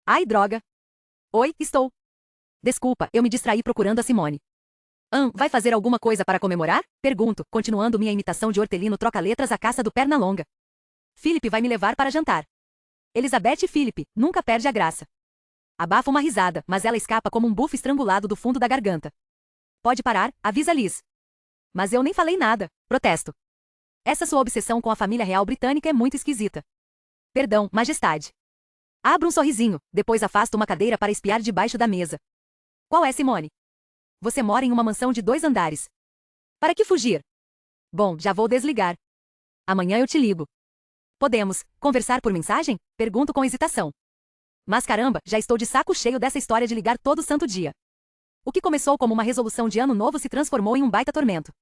Ai, droga. Oi, estou. Desculpa, eu me distraí procurando a Simone. Vai fazer alguma coisa para comemorar? Pergunto, continuando minha imitação de hortelino troca-letras à caça do Pernalonga. Philip vai me levar para jantar. Elizabeth e Philip, nunca perde a graça. Abafa uma risada, mas ela escapa como um bufo estrangulado do fundo da garganta. Pode parar, avisa Liz. Mas eu nem falei nada, protesto. Essa sua obsessão com a família real britânica é muito esquisita. Perdão, majestade. Abro um sorrisinho, depois afasto uma cadeira para espiar debaixo da mesa. Qual é, Simone? Você mora em uma mansão de 2 andares. Para que fugir? Bom, já vou desligar. Amanhã eu te ligo. Podemos conversar por mensagem? Pergunto com hesitação. Mas caramba, já estou de saco cheio dessa história de ligar todo santo dia. O que começou como uma resolução de ano novo se transformou em um baita tormento.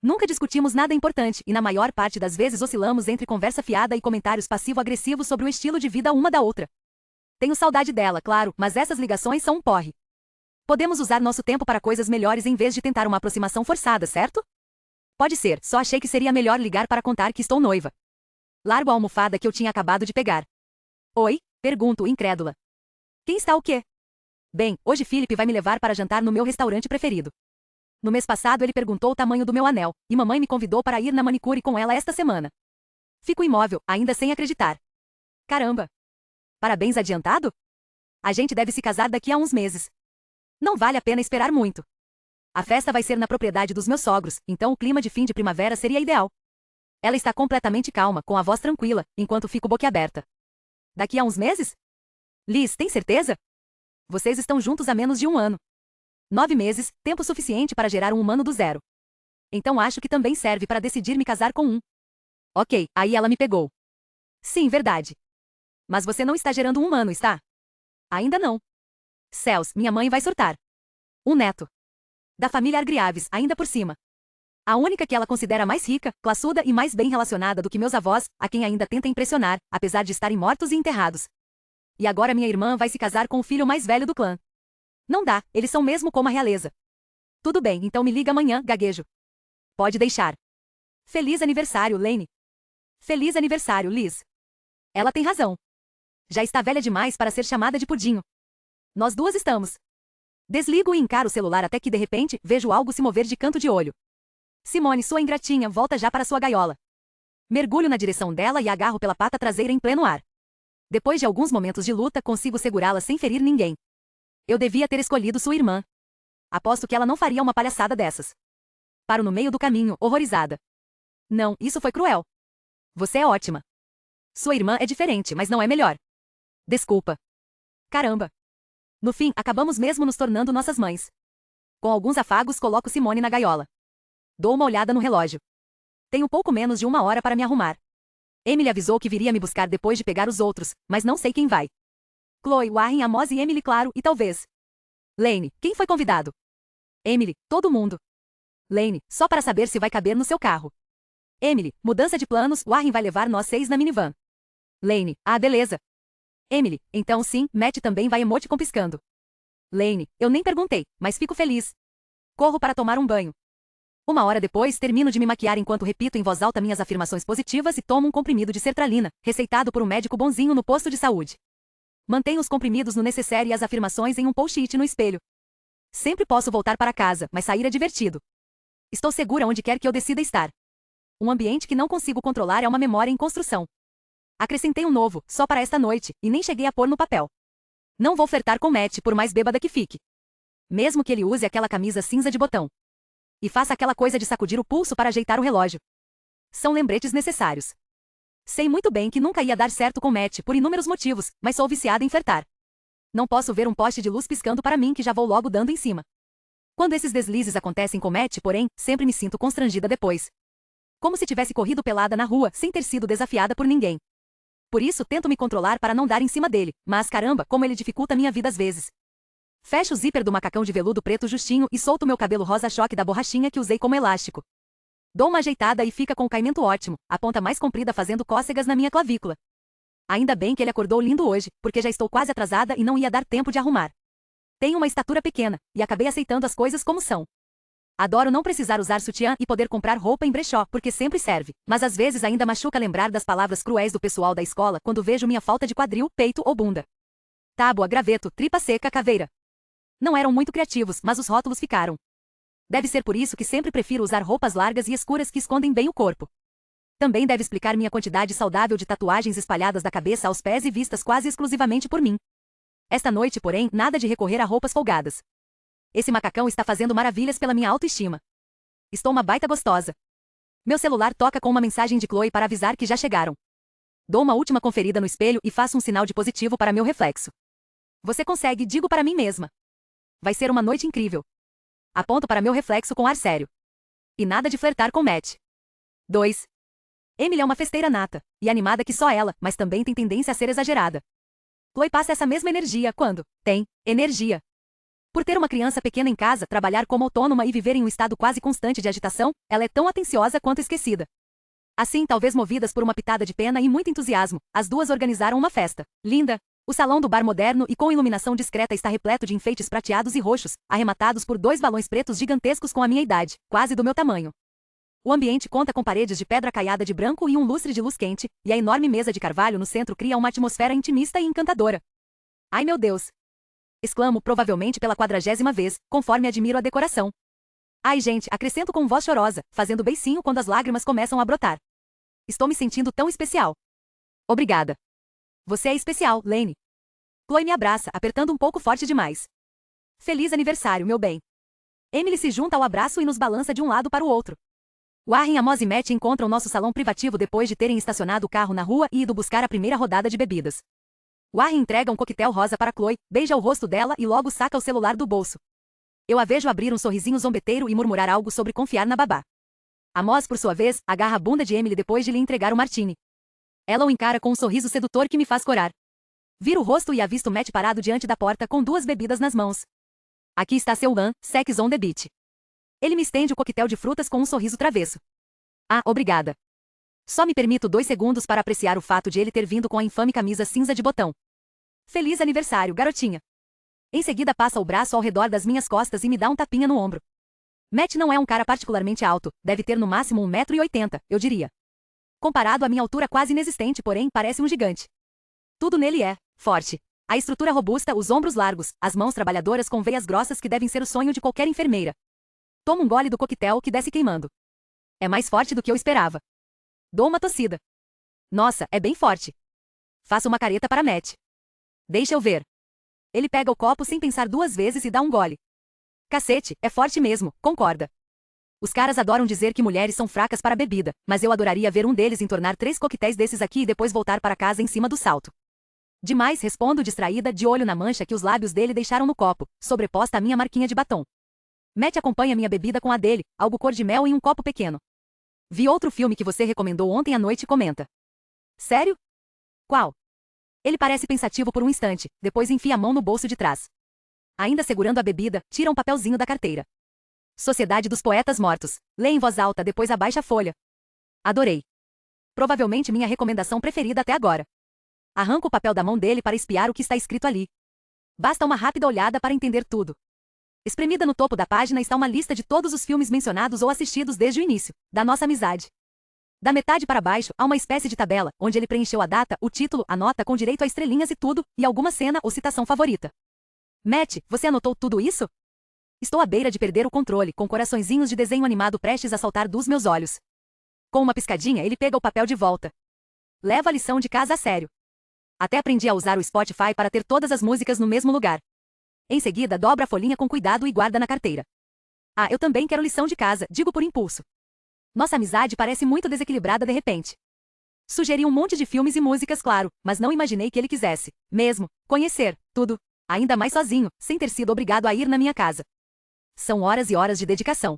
Nunca discutimos nada importante e na maior parte das vezes oscilamos entre conversa fiada e comentários passivo-agressivos sobre o estilo de vida uma da outra. Tenho saudade dela, claro, mas essas ligações são um porre. Podemos usar nosso tempo para coisas melhores em vez de tentar uma aproximação forçada, certo? Pode ser, só achei que seria melhor ligar para contar que estou noiva. Largo a almofada que eu tinha acabado de pegar. Oi? Pergunto, incrédula. Quem está o quê? Bem, hoje Philip vai me levar para jantar no meu restaurante preferido. No mês passado ele perguntou o tamanho do meu anel, e mamãe me convidou para ir na manicure com ela esta semana. Fico imóvel, ainda sem acreditar. Caramba! Parabéns adiantado? A gente deve se casar daqui a uns meses. Não vale a pena esperar muito. A festa vai ser na propriedade dos meus sogros, então o clima de fim de primavera seria ideal. Ela está completamente calma, com a voz tranquila, enquanto fico boquiaberta. Daqui a uns meses? Liz, tem certeza? Vocês estão juntos há menos de 1 ano. 9 meses, tempo suficiente para gerar um humano do zero. Então acho que também serve para decidir me casar com um. Ok, aí ela me pegou. Sim, verdade. Mas você não está gerando um humano, está? Ainda não. Céus, minha mãe vai surtar. Um neto. Da família Argriaves, ainda por cima. A única que ela considera mais rica, classuda e mais bem relacionada do que meus avós, a quem ainda tenta impressionar, apesar de estarem mortos e enterrados. E agora minha irmã vai se casar com o filho mais velho do clã. Não dá, eles são mesmo como a realeza. Tudo bem, então me liga amanhã, gaguejo. Pode deixar. Feliz aniversário, Lane. Feliz aniversário, Liz. Ela tem razão. Já está velha demais para ser chamada de pudinho. Nós duas estamos. Desligo e encaro o celular até que, de repente, vejo algo se mover de canto de olho. Simone, sua ingratinha, volta já para sua gaiola. Mergulho na direção dela e agarro pela pata traseira em pleno ar. Depois de alguns momentos de luta, consigo segurá-la sem ferir ninguém. Eu devia ter escolhido sua irmã. Aposto que ela não faria uma palhaçada dessas. Paro no meio do caminho, horrorizada. Não, isso foi cruel. Você é ótima. Sua irmã é diferente, mas não é melhor. Desculpa. Caramba. No fim, acabamos mesmo nos tornando nossas mães. Com alguns afagos, coloco Simone na gaiola. Dou uma olhada no relógio. Tenho pouco menos de 1 hora para me arrumar. Emily avisou que viria me buscar depois de pegar os outros, mas não sei quem vai. Chloe, Warren, Amos e Emily, claro, e talvez. Lane, quem foi convidado? Emily, todo mundo. Lane, só para saber se vai caber no seu carro. Emily, mudança de planos, Warren vai levar nós 6 na minivan. Lane, ah, beleza. Emily, então sim, Matt também vai emoticon piscando. Lane, eu nem perguntei, mas fico feliz. Corro para tomar um banho. 1 hora depois, termino de me maquiar enquanto repito em voz alta minhas afirmações positivas e tomo um comprimido de sertralina, receitado por um médico bonzinho no posto de saúde. Mantenho os comprimidos no necessaire e as afirmações em um post-it no espelho. Sempre posso voltar para casa, mas sair é divertido. Estou segura onde quer que eu decida estar. Um ambiente que não consigo controlar é uma memória em construção. Acrescentei um novo, só para esta noite, e nem cheguei a pôr no papel. Não vou flertar com Matt, por mais bêbada que fique. Mesmo que ele use aquela camisa cinza de botão. E faça aquela coisa de sacudir o pulso para ajeitar o relógio. São lembretes necessários. Sei muito bem que nunca ia dar certo com Matt, por inúmeros motivos, mas sou viciada em flertar. Não posso ver um poste de luz piscando para mim que já vou logo dando em cima. Quando esses deslizes acontecem com Matt, porém, sempre me sinto constrangida depois. Como se tivesse corrido pelada na rua, sem ter sido desafiada por ninguém. Por isso, tento me controlar para não dar em cima dele, mas caramba, como ele dificulta minha vida às vezes. Fecho o zíper do macacão de veludo preto justinho e solto meu cabelo rosa-choque da borrachinha que usei como elástico. Dou uma ajeitada e fica com o caimento ótimo, a ponta mais comprida fazendo cócegas na minha clavícula. Ainda bem que ele acordou lindo hoje, porque já estou quase atrasada e não ia dar tempo de arrumar. Tenho uma estatura pequena, e acabei aceitando as coisas como são. Adoro não precisar usar sutiã e poder comprar roupa em brechó, porque sempre serve. Mas às vezes ainda machuca lembrar das palavras cruéis do pessoal da escola quando vejo minha falta de quadril, peito ou bunda. Tábua, graveto, tripa seca, caveira. Não eram muito criativos, mas os rótulos ficaram. Deve ser por isso que sempre prefiro usar roupas largas e escuras que escondem bem o corpo. Também deve explicar minha quantidade saudável de tatuagens espalhadas da cabeça aos pés e vistas quase exclusivamente por mim. Esta noite, porém, nada de recorrer a roupas folgadas. Esse macacão está fazendo maravilhas pela minha autoestima. Estou uma baita gostosa. Meu celular toca com uma mensagem de Chloe para avisar que já chegaram. Dou uma última conferida no espelho e faço um sinal de positivo para meu reflexo. Você consegue, digo para mim mesma. Vai ser uma noite incrível. Aponto para meu reflexo com ar sério. E nada de flertar com Matt. 2. Emily é uma festeira nata, e animada que só ela, mas também tem tendência a ser exagerada. Chloe passa essa mesma energia quando tem energia. Por ter uma criança pequena em casa, trabalhar como autônoma e viver em um estado quase constante de agitação, ela é tão atenciosa quanto esquecida. Assim, talvez movidas por uma pitada de pena e muito entusiasmo, as duas organizaram uma festa. Linda! O salão do bar moderno e com iluminação discreta está repleto de enfeites prateados e roxos, arrematados por 2 balões pretos gigantescos com a minha idade, quase do meu tamanho. O ambiente conta com paredes de pedra caiada de branco e um lustre de luz quente, e a enorme mesa de carvalho no centro cria uma atmosfera intimista e encantadora. Ai meu Deus! Exclamo provavelmente pela 40ª vez, conforme admiro a decoração. Ai gente, acrescento com voz chorosa, fazendo beicinho quando as lágrimas começam a brotar. Estou me sentindo tão especial. Obrigada. Você é especial, Lane. Chloe me abraça, apertando um pouco forte demais. Feliz aniversário, meu bem. Emily se junta ao abraço e nos balança de um lado para o outro. Warren, Amos e Matt encontram nosso salão privativo depois de terem estacionado o carro na rua e ido buscar a primeira rodada de bebidas. Warren entrega um coquetel rosa para Chloe, beija o rosto dela e logo saca o celular do bolso. Eu a vejo abrir um sorrisinho zombeteiro e murmurar algo sobre confiar na babá. Amos, por sua vez, agarra a bunda de Emily depois de lhe entregar o martini. Ela o encara com um sorriso sedutor que me faz corar. Viro o rosto e avisto Matt parado diante da porta com 2 bebidas nas mãos. Aqui está seu One, Sex on the Beach. Ele me estende o coquetel de frutas com um sorriso travesso. Ah, obrigada. Só me permito 2 segundos para apreciar o fato de ele ter vindo com a infame camisa cinza de botão. Feliz aniversário, garotinha. Em seguida passa o braço ao redor das minhas costas e me dá um tapinha no ombro. Matt não é um cara particularmente alto, deve ter no máximo 1,80 m, eu diria. Comparado à minha altura quase inexistente, porém, parece um gigante. Tudo nele é forte. A estrutura robusta, os ombros largos, as mãos trabalhadoras com veias grossas que devem ser o sonho de qualquer enfermeira. Tomo um gole do coquetel que desce queimando. É mais forte do que eu esperava. Dou uma tossida. Nossa, é bem forte. Faço uma careta para Matt. Deixa eu ver. Ele pega o copo sem pensar 2 vezes e dá um gole. Cacete, é forte mesmo, concorda. Os caras adoram dizer que mulheres são fracas para bebida, mas eu adoraria ver um deles entornar 3 coquetéis desses aqui e depois voltar para casa em cima do salto. Demais, respondo distraída, de olho na mancha que os lábios dele deixaram no copo, sobreposta à minha marquinha de batom. Matt acompanha minha bebida com a dele, algo cor de mel em um copo pequeno. Vi outro filme que você recomendou ontem à noite e comenta. Sério? Qual? Ele parece pensativo por um instante, depois enfia a mão no bolso de trás. Ainda segurando a bebida, tira um papelzinho da carteira. Sociedade dos Poetas Mortos. Lê em voz alta, depois abaixa a folha. Adorei. Provavelmente minha recomendação preferida até agora. Arranco o papel da mão dele para espiar o que está escrito ali. Basta uma rápida olhada para entender tudo. Espremida no topo da página está uma lista de todos os filmes mencionados ou assistidos desde o início da nossa amizade. Da metade para baixo, há uma espécie de tabela, onde ele preencheu a data, o título, a nota com direito a estrelinhas e tudo, e alguma cena ou citação favorita. Matt, você anotou tudo isso? Estou à beira de perder o controle, com coraçõezinhos de desenho animado prestes a saltar dos meus olhos. Com uma piscadinha, ele pega o papel de volta. Levo a lição de casa a sério. Até aprendi a usar o Spotify para ter todas as músicas no mesmo lugar. Em seguida, dobra a folhinha com cuidado e guarda na carteira. Ah, eu também quero lição de casa, digo por impulso. Nossa amizade parece muito desequilibrada de repente. Sugeri um monte de filmes e músicas, claro, mas não imaginei que ele quisesse, mesmo, conhecer tudo, ainda mais sozinho, sem ter sido obrigado a ir na minha casa. São horas e horas de dedicação.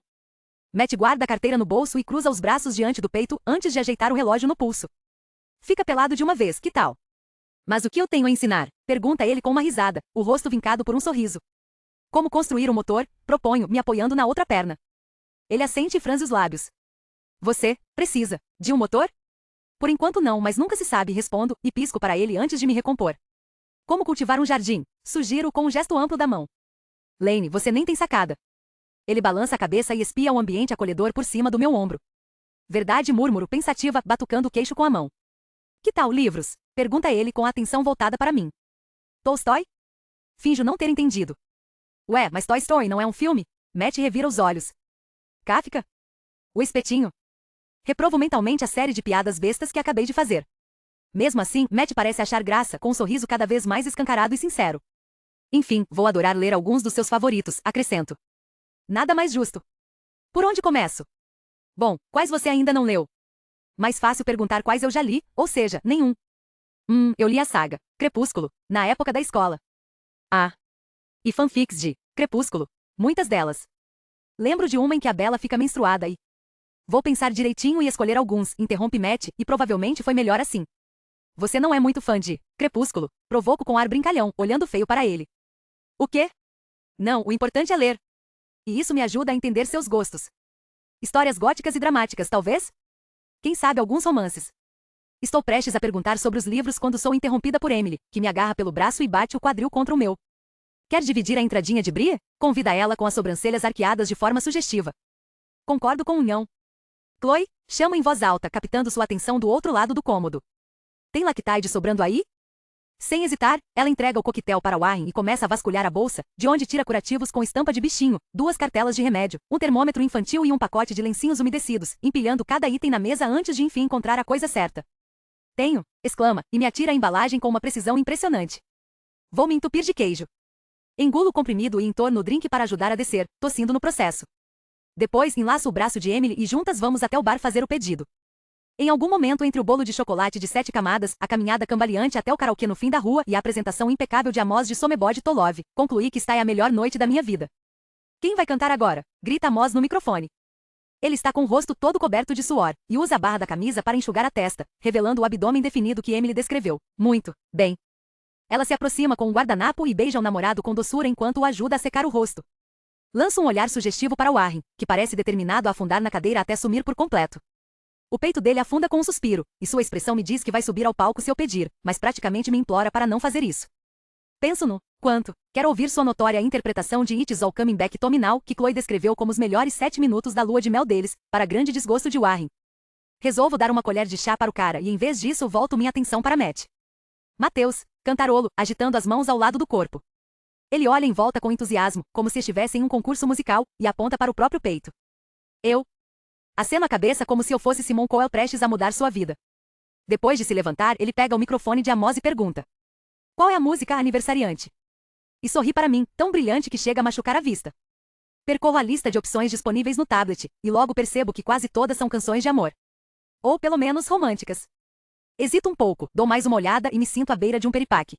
Matt guarda a carteira no bolso e cruza os braços diante do peito antes de ajeitar o relógio no pulso. Fica pelado de uma vez, que tal? Mas o que eu tenho a ensinar? Pergunta ele com uma risada, o rosto vincado por um sorriso. Como construir um motor? Proponho, me apoiando na outra perna. Ele assente e franze os lábios. Você precisa de um motor? Por enquanto não, mas nunca se sabe, respondo, e pisco para ele antes de me recompor. Como cultivar um jardim? Sugiro com um gesto amplo da mão. Lane, você nem tem sacada. Ele balança a cabeça e espia o ambiente acolhedor por cima do meu ombro. Verdade, murmuro, pensativa, batucando o queixo com a mão. Que tal livros? Pergunta ele com a atenção voltada para mim. Tolstói? Finjo não ter entendido. Ué, mas Toy Story não é um filme? Matt revira os olhos. Kafka? O espetinho? Reprovo mentalmente a série de piadas bestas que acabei de fazer. Mesmo assim, Matt parece achar graça, com um sorriso cada vez mais escancarado e sincero. Enfim, vou adorar ler alguns dos seus favoritos, acrescento. Nada mais justo. Por onde começo? Bom, quais você ainda não leu? Mais fácil perguntar quais eu já li, ou seja, nenhum. Eu li a saga Crepúsculo, na época da escola. Ah. E fanfics de Crepúsculo, muitas delas. Lembro de uma em que a Bella fica menstruada e... Vou pensar direitinho e escolher alguns, interrompe Matt, e provavelmente foi melhor assim. Você não é muito fã de Crepúsculo? Provoco com ar brincalhão, olhando feio para ele. O quê? Não, o importante é ler. E isso me ajuda a entender seus gostos. Histórias góticas e dramáticas, talvez? Quem sabe alguns romances. Estou prestes a perguntar sobre os livros quando sou interrompida por Emily, que me agarra pelo braço e bate o quadril contra o meu. Quer dividir a entradinha de brie? Convida ela com as sobrancelhas arqueadas de forma sugestiva. Concordo com unhão. Chloe, chama em voz alta, captando sua atenção do outro lado do cômodo. Tem Lactide sobrando aí? Sem hesitar, ela entrega o coquetel para Warren e começa a vasculhar a bolsa, de onde tira curativos com estampa de bichinho, 2 cartelas de remédio, um termômetro infantil e um pacote de lencinhos umedecidos, empilhando cada item na mesa antes de enfim encontrar a coisa certa. Tenho, exclama, e me atira a embalagem com uma precisão impressionante. Vou me entupir de queijo. Engulo o comprimido e entorno o drink para ajudar a descer, tossindo no processo. Depois, enlaço o braço de Emily e juntas vamos até o bar fazer o pedido. Em algum momento entre o bolo de chocolate de 7 camadas, a caminhada cambaleante até o karaokê no fim da rua e a apresentação impecável de Amos de Somebody to Love, concluí que esta é a melhor noite da minha vida. Quem vai cantar agora? Grita Amos no microfone. Ele está com o rosto todo coberto de suor, e usa a barra da camisa para enxugar a testa, revelando o abdômen definido que Emily descreveu. Muito bem. Ela se aproxima com um guardanapo e beija o namorado com doçura enquanto o ajuda a secar o rosto. Lança um olhar sugestivo para Warren, que parece determinado a afundar na cadeira até sumir por completo. O peito dele afunda com um suspiro, e sua expressão me diz que vai subir ao palco se eu pedir, mas praticamente me implora para não fazer isso. Penso no quanto quero ouvir sua notória interpretação de It's All Coming Back to Me Now, que Chloe descreveu como os melhores 7 minutos da lua de mel deles, para grande desgosto de Warren. Resolvo dar uma colher de chá para o cara e em vez disso volto minha atenção para Matt. Mateus, cantarolo, agitando as mãos ao lado do corpo. Ele olha em volta com entusiasmo, como se estivesse em um concurso musical, e aponta para o próprio peito. Eu aceno a cabeça como se eu fosse Simon Cowell prestes a mudar sua vida. Depois de se levantar, ele pega o microfone de Amos e pergunta. Qual é a música aniversariante? E sorri para mim, tão brilhante que chega a machucar a vista. Percorro a lista de opções disponíveis no tablet, e logo percebo que quase todas são canções de amor. Ou pelo menos românticas. Hesito um pouco, dou mais uma olhada e me sinto à beira de um peripaque.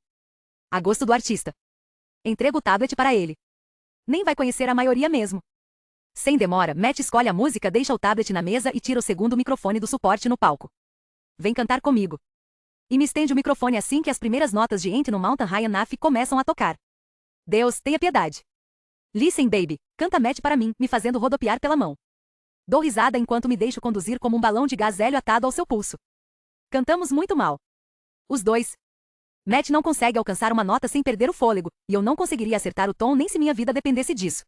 A gosto do artista. Entrego o tablet para ele. Nem vai conhecer a maioria mesmo. Sem demora, Matt escolhe a música, deixa o tablet na mesa e tira o segundo microfone do suporte no palco. Vem cantar comigo. E me estende o microfone assim que as primeiras notas de Ain't No Mountain High Enough começam a tocar. Deus, tenha piedade. Listen, baby, canta Matt para mim, me fazendo rodopiar pela mão. Dou risada enquanto me deixo conduzir como um balão de gás hélio atado ao seu pulso. Cantamos muito mal. Os dois. Matt não consegue alcançar uma nota sem perder o fôlego, e eu não conseguiria acertar o tom nem se minha vida dependesse disso.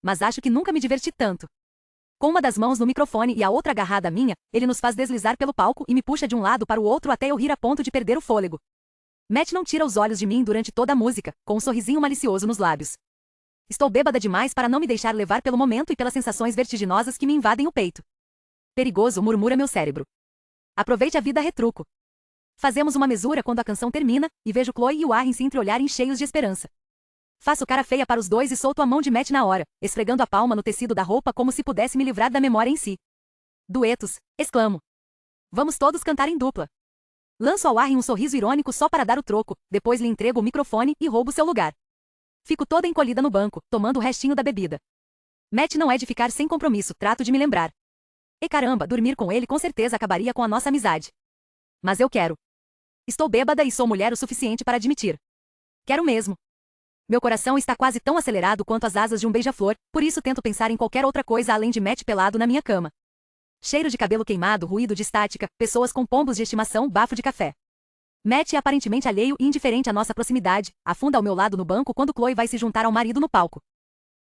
Mas acho que nunca me diverti tanto. Com uma das mãos no microfone e a outra agarrada à minha, ele nos faz deslizar pelo palco e me puxa de um lado para o outro até eu rir a ponto de perder o fôlego. Matt não tira os olhos de mim durante toda a música, com um sorrisinho malicioso nos lábios. Estou bêbada demais para não me deixar levar pelo momento e pelas sensações vertiginosas que me invadem o peito. Perigoso, murmura meu cérebro. Aproveite a vida a retruco. Fazemos uma mesura quando a canção termina, e vejo Chloe e Warren se entreolharem cheios de esperança. Faço cara feia para os dois e solto a mão de Matt na hora, esfregando a palma no tecido da roupa como se pudesse me livrar da memória em si. Duetos, exclamo. Vamos todos cantar em dupla. Lanço ao Warren um sorriso irônico só para dar o troco, depois lhe entrego o microfone e roubo seu lugar. Fico toda encolhida no banco, tomando o restinho da bebida. Matt não é de ficar sem compromisso, trato de me lembrar. E caramba, dormir com ele com certeza acabaria com a nossa amizade. Mas eu quero. Estou bêbada e sou mulher o suficiente para admitir. Quero mesmo. Meu coração está quase tão acelerado quanto as asas de um beija-flor, por isso tento pensar em qualquer outra coisa além de Matt pelado na minha cama. Cheiro de cabelo queimado, ruído de estática, pessoas com pombos de estimação, bafo de café. Matt é aparentemente alheio e indiferente à nossa proximidade, afunda ao meu lado no banco quando Chloe vai se juntar ao marido no palco.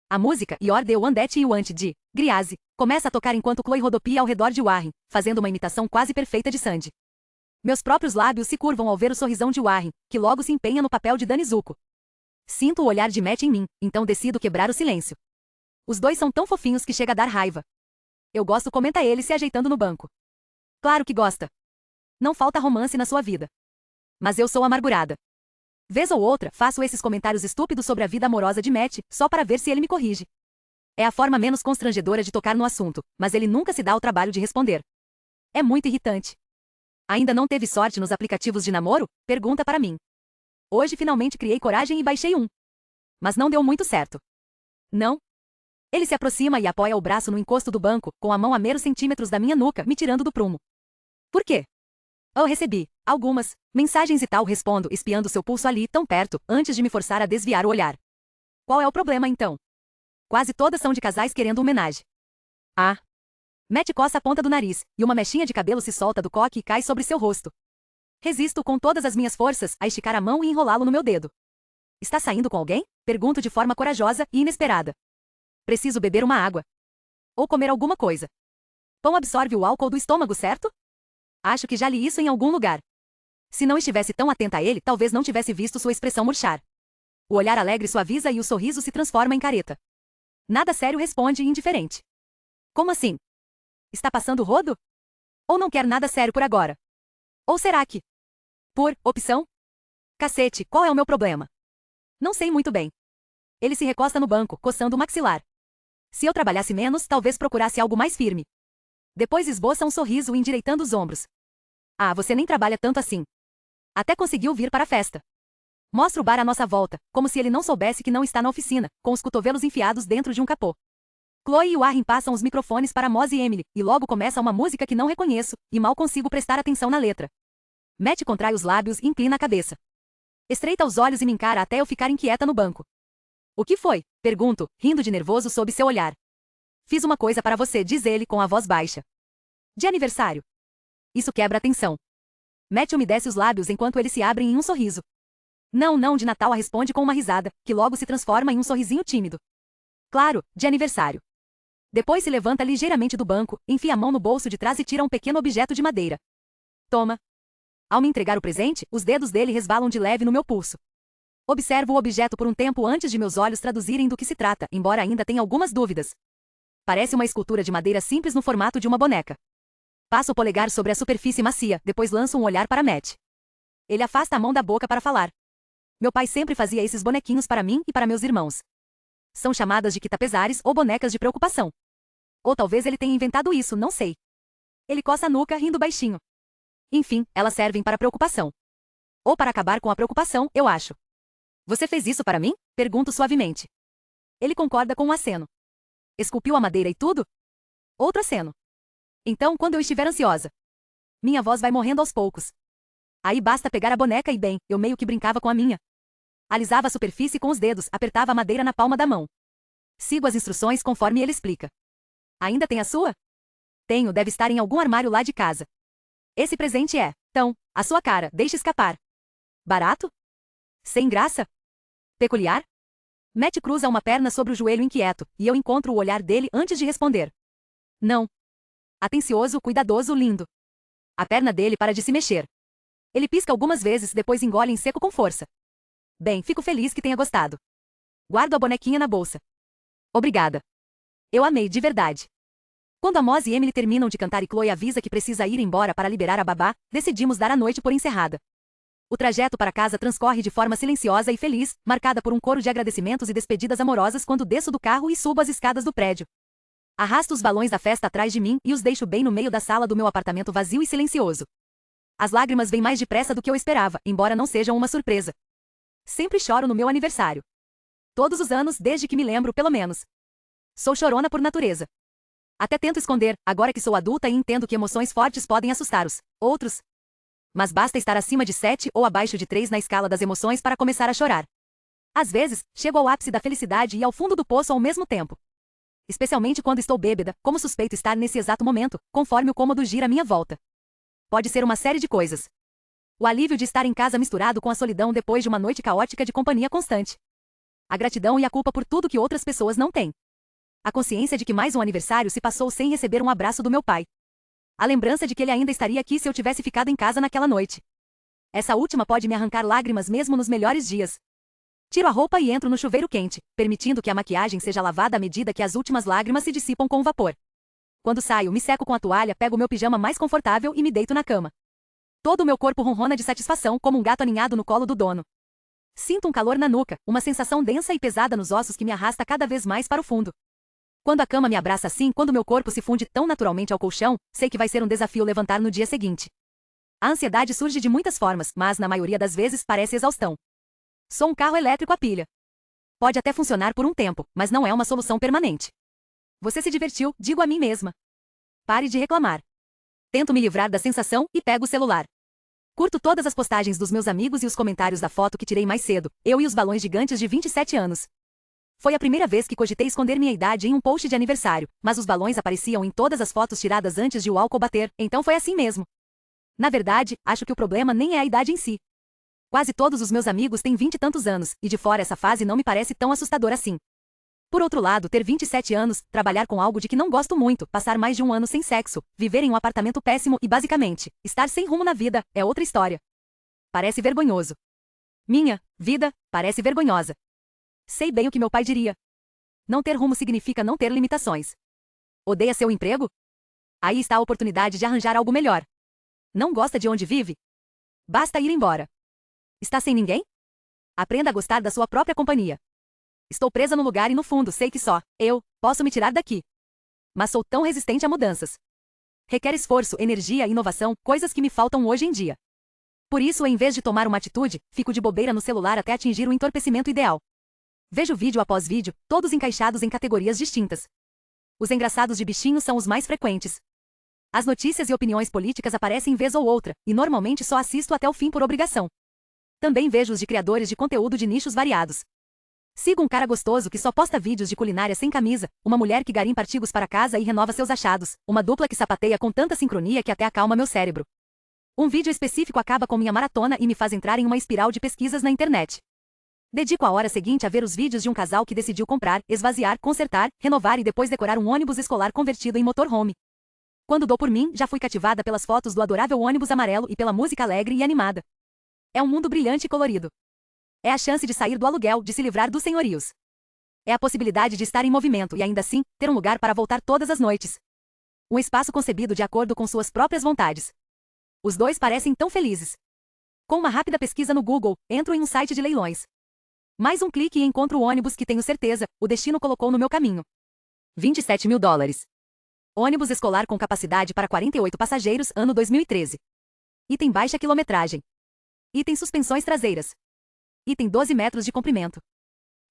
A música You're the One That You Want de Griase começa a tocar enquanto Chloe rodopia ao redor de Warren, fazendo uma imitação quase perfeita de Sandy. Meus próprios lábios se curvam ao ver o sorrisão de Warren, que logo se empenha no papel de Danny Zuko. Sinto o olhar de Matt em mim, então decido quebrar o silêncio. Os dois são tão fofinhos que chega a dar raiva. Eu gosto, comenta ele se ajeitando no banco. Claro que gosta. Não falta romance na sua vida. Mas eu sou amargurada. Vez ou outra, faço esses comentários estúpidos sobre a vida amorosa de Matt, só para ver se ele me corrige. É a forma menos constrangedora de tocar no assunto, mas ele nunca se dá ao trabalho de responder. É muito irritante. Ainda não teve sorte nos aplicativos de namoro? Pergunta para mim. Hoje finalmente criei coragem e baixei um. Mas não deu muito certo. Não? Ele se aproxima e apoia o braço no encosto do banco, com a mão a meros centímetros da minha nuca, me tirando do prumo. Por quê? Eu recebi algumas mensagens e tal, respondo, espiando seu pulso ali, tão perto, antes de me forçar a desviar o olhar. Qual é o problema, então? Quase todas são de casais querendo homenagem. Ah. Matt coça a ponta do nariz, e uma mechinha de cabelo se solta do coque e cai sobre seu rosto. Resisto com todas as minhas forças a esticar a mão e enrolá-lo no meu dedo. Está saindo com alguém? Pergunto de forma corajosa e inesperada. Preciso beber uma água. Ou comer alguma coisa. Pão absorve o álcool do estômago, certo? Acho que já li isso em algum lugar. Se não estivesse tão atenta a ele, talvez não tivesse visto sua expressão murchar. O olhar alegre suaviza e o sorriso se transforma em careta. Nada sério, responde indiferente. Como assim? Está passando rodo? Ou não quer nada sério por agora? Ou será que? Por opção? Cacete, qual é o meu problema? Não sei muito bem. Ele se recosta no banco, coçando o maxilar. Se eu trabalhasse menos, talvez procurasse algo mais firme. Depois esboça um sorriso endireitando os ombros. Ah, você nem trabalha tanto assim. Até conseguiu vir para a festa. Mostra o bar à nossa volta, como se ele não soubesse que não está na oficina, com os cotovelos enfiados dentro de um capô. Chloe e Warren passam os microfones para Moz e Emily, e logo começa uma música que não reconheço, e mal consigo prestar atenção na letra. Matt contrai os lábios e inclina a cabeça. Estreita os olhos e me encara até eu ficar inquieta no banco. O que foi? Pergunto, rindo de nervoso sob seu olhar. Fiz uma coisa para você, diz ele com a voz baixa. De aniversário. Isso quebra a tensão. Matt umedece os lábios enquanto eles se abrem em um sorriso. Não, de Natal, responde com uma risada, que logo se transforma em um sorrisinho tímido. Claro, de aniversário. Depois se levanta ligeiramente do banco, enfia a mão no bolso de trás e tira um pequeno objeto de madeira. Toma. Ao me entregar o presente, os dedos dele resvalam de leve no meu pulso. Observo o objeto por um tempo antes de meus olhos traduzirem do que se trata, embora ainda tenha algumas dúvidas. Parece uma escultura de madeira simples no formato de uma boneca. Passo o polegar sobre a superfície macia, depois lanço um olhar para Matt. Ele afasta a mão da boca para falar. Meu pai sempre fazia esses bonequinhos para mim e para meus irmãos. São chamadas de quitapesares ou bonecas de preocupação. Ou talvez ele tenha inventado isso, não sei. Ele coça a nuca, rindo baixinho. Enfim, elas servem para preocupação. Ou para acabar com a preocupação, eu acho. Você fez isso para mim? Pergunto suavemente. Ele concorda com um aceno. Esculpiu a madeira e tudo? Outro aceno. Então, quando eu estiver ansiosa. Minha voz vai morrendo aos poucos. Aí basta pegar a boneca e bem, eu meio que brincava com a minha. Alisava a superfície com os dedos, apertava a madeira na palma da mão. Sigo as instruções conforme ele explica. Ainda tem a sua? Tenho, deve estar em algum armário lá de casa. Esse presente é, então, a sua cara, deixe escapar. Barato? Sem graça? Peculiar? Matt cruza uma perna sobre o joelho inquieto, e eu encontro o olhar dele antes de responder. Não. Atencioso, cuidadoso, lindo. A perna dele para de se mexer. Ele pisca algumas vezes, depois engole em seco com força. Bem, fico feliz que tenha gostado. Guardo a bonequinha na bolsa. Obrigada. Eu amei de verdade. Quando a Moz e Emily terminam de cantar e Chloe avisa que precisa ir embora para liberar a babá, decidimos dar a noite por encerrada. O trajeto para casa transcorre de forma silenciosa e feliz, marcada por um coro de agradecimentos e despedidas amorosas quando desço do carro e subo as escadas do prédio. Arrasto os balões da festa atrás de mim e os deixo bem no meio da sala do meu apartamento vazio e silencioso. As lágrimas vêm mais depressa do que eu esperava, embora não sejam uma surpresa. Sempre choro no meu aniversário. Todos os anos, desde que me lembro, pelo menos. Sou chorona por natureza. Até tento esconder, agora que sou adulta e entendo que emoções fortes podem assustar os outros. Mas basta estar acima de 7 ou abaixo de 3 na escala das emoções para começar a chorar. Às vezes, chego ao ápice da felicidade e ao fundo do poço ao mesmo tempo. Especialmente quando estou bêbada, como suspeito estar nesse exato momento, conforme o cômodo gira à minha volta. Pode ser uma série de coisas. O alívio de estar em casa misturado com a solidão depois de uma noite caótica de companhia constante. A gratidão e a culpa por tudo que outras pessoas não têm. A consciência de que mais um aniversário se passou sem receber um abraço do meu pai. A lembrança de que ele ainda estaria aqui se eu tivesse ficado em casa naquela noite. Essa última pode me arrancar lágrimas mesmo nos melhores dias. Tiro a roupa e entro no chuveiro quente, permitindo que a maquiagem seja lavada à medida que as últimas lágrimas se dissipam com o vapor. Quando saio, me seco com a toalha, pego o meu pijama mais confortável e me deito na cama. Todo o meu corpo ronrona de satisfação como um gato aninhado no colo do dono. Sinto um calor na nuca, uma sensação densa e pesada nos ossos que me arrasta cada vez mais para o fundo. Quando a cama me abraça assim, quando meu corpo se funde tão naturalmente ao colchão, sei que vai ser um desafio levantar no dia seguinte. A ansiedade surge de muitas formas, mas na maioria das vezes parece exaustão. Sou um carro elétrico a pilha. Pode até funcionar por um tempo, mas não é uma solução permanente. Você se divertiu, digo a mim mesma. Pare de reclamar. Tento me livrar da sensação e pego o celular. Curto todas as postagens dos meus amigos e os comentários da foto que tirei mais cedo, eu e os balões gigantes de 27 anos. Foi a primeira vez que cogitei esconder minha idade em um post de aniversário, mas os balões apareciam em todas as fotos tiradas antes de o álcool bater, então foi assim mesmo. Na verdade, acho que o problema nem é a idade em si. Quase todos os meus amigos têm 20 e tantos anos, e de fora essa fase não me parece tão assustadora assim. Por outro lado, ter 27 anos, trabalhar com algo de que não gosto muito, passar mais de um ano sem sexo, viver em um apartamento péssimo e, basicamente, estar sem rumo na vida, é outra história. Parece vergonhoso. Minha vida parece vergonhosa. Sei bem o que meu pai diria. Não ter rumo significa não ter limitações. Odeia seu emprego? Aí está a oportunidade de arranjar algo melhor. Não gosta de onde vive? Basta ir embora. Está sem ninguém? Aprenda a gostar da sua própria companhia. Estou presa no lugar e no fundo sei que só eu posso me tirar daqui. Mas sou tão resistente a mudanças. Requer esforço, energia e inovação, coisas que me faltam hoje em dia. Por isso, em vez de tomar uma atitude, fico de bobeira no celular até atingir o entorpecimento ideal. Vejo vídeo após vídeo, todos encaixados em categorias distintas. Os engraçados de bichinhos são os mais frequentes. As notícias e opiniões políticas aparecem vez ou outra, e normalmente só assisto até o fim por obrigação. Também vejo os de criadores de conteúdo de nichos variados. Sigo um cara gostoso que só posta vídeos de culinária sem camisa, uma mulher que garimpa artigos para casa e renova seus achados, uma dupla que sapateia com tanta sincronia que até acalma meu cérebro. Um vídeo específico acaba com minha maratona e me faz entrar em uma espiral de pesquisas na internet. Dedico a hora seguinte a ver os vídeos de um casal que decidiu comprar, esvaziar, consertar, renovar e depois decorar um ônibus escolar convertido em motorhome. Quando dou por mim, já fui cativada pelas fotos do adorável ônibus amarelo e pela música alegre e animada. É um mundo brilhante e colorido. É a chance de sair do aluguel, de se livrar dos senhorios. É a possibilidade de estar em movimento e ainda assim, ter um lugar para voltar todas as noites. Um espaço concebido de acordo com suas próprias vontades. Os dois parecem tão felizes. Com uma rápida pesquisa no Google, entro em um site de leilões. Mais um clique e encontro o ônibus que tenho certeza, o destino colocou no meu caminho. $27 mil. Ônibus escolar com capacidade para 48 passageiros, ano 2013. Item baixa quilometragem. Item suspensões traseiras. Item 12 metros de comprimento.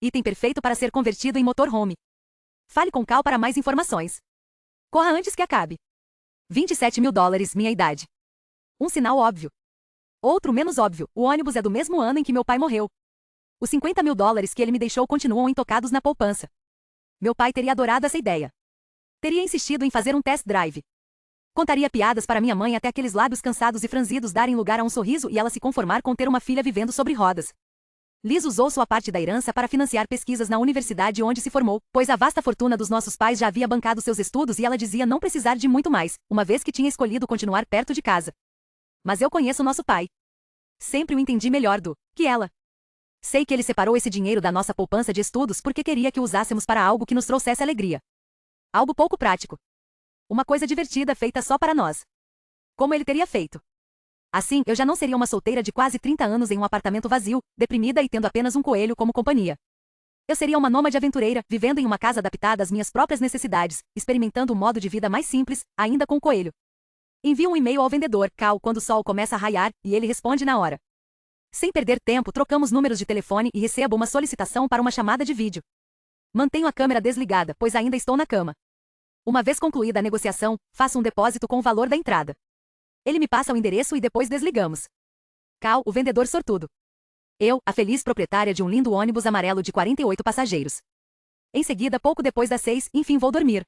Item perfeito para ser convertido em motorhome. Fale com Cal para mais informações. Corra antes que acabe. $27 mil, minha idade. Um sinal óbvio. Outro menos óbvio, o ônibus é do mesmo ano em que meu pai morreu. Os $50 mil que ele me deixou continuam intocados na poupança. Meu pai teria adorado essa ideia. Teria insistido em fazer um test drive. Contaria piadas para minha mãe até aqueles lábios cansados e franzidos darem lugar a um sorriso e ela se conformar com ter uma filha vivendo sobre rodas. Liz usou sua parte da herança para financiar pesquisas na universidade onde se formou, pois a vasta fortuna dos nossos pais já havia bancado seus estudos e ela dizia não precisar de muito mais, uma vez que tinha escolhido continuar perto de casa. Mas eu conheço nosso pai. Sempre o entendi melhor do que ela. Sei que ele separou esse dinheiro da nossa poupança de estudos porque queria que o usássemos para algo que nos trouxesse alegria. Algo pouco prático. Uma coisa divertida feita só para nós. Como ele teria feito? Assim, eu já não seria uma solteira de quase 30 anos em um apartamento vazio, deprimida e tendo apenas um coelho como companhia. Eu seria uma nômade aventureira, vivendo em uma casa adaptada às minhas próprias necessidades, experimentando um modo de vida mais simples, ainda com coelho. Envio um e-mail ao vendedor, Cal, quando o sol começa a raiar, e ele responde na hora. Sem perder tempo, trocamos números de telefone e recebo uma solicitação para uma chamada de vídeo. Mantenho a câmera desligada, pois ainda estou na cama. Uma vez concluída a negociação, faço um depósito com o valor da entrada. Ele me passa o endereço e depois desligamos. Cal, o vendedor sortudo. Eu, a feliz proprietária de um lindo ônibus amarelo de 48 passageiros. Em seguida, pouco depois das 6, enfim vou dormir.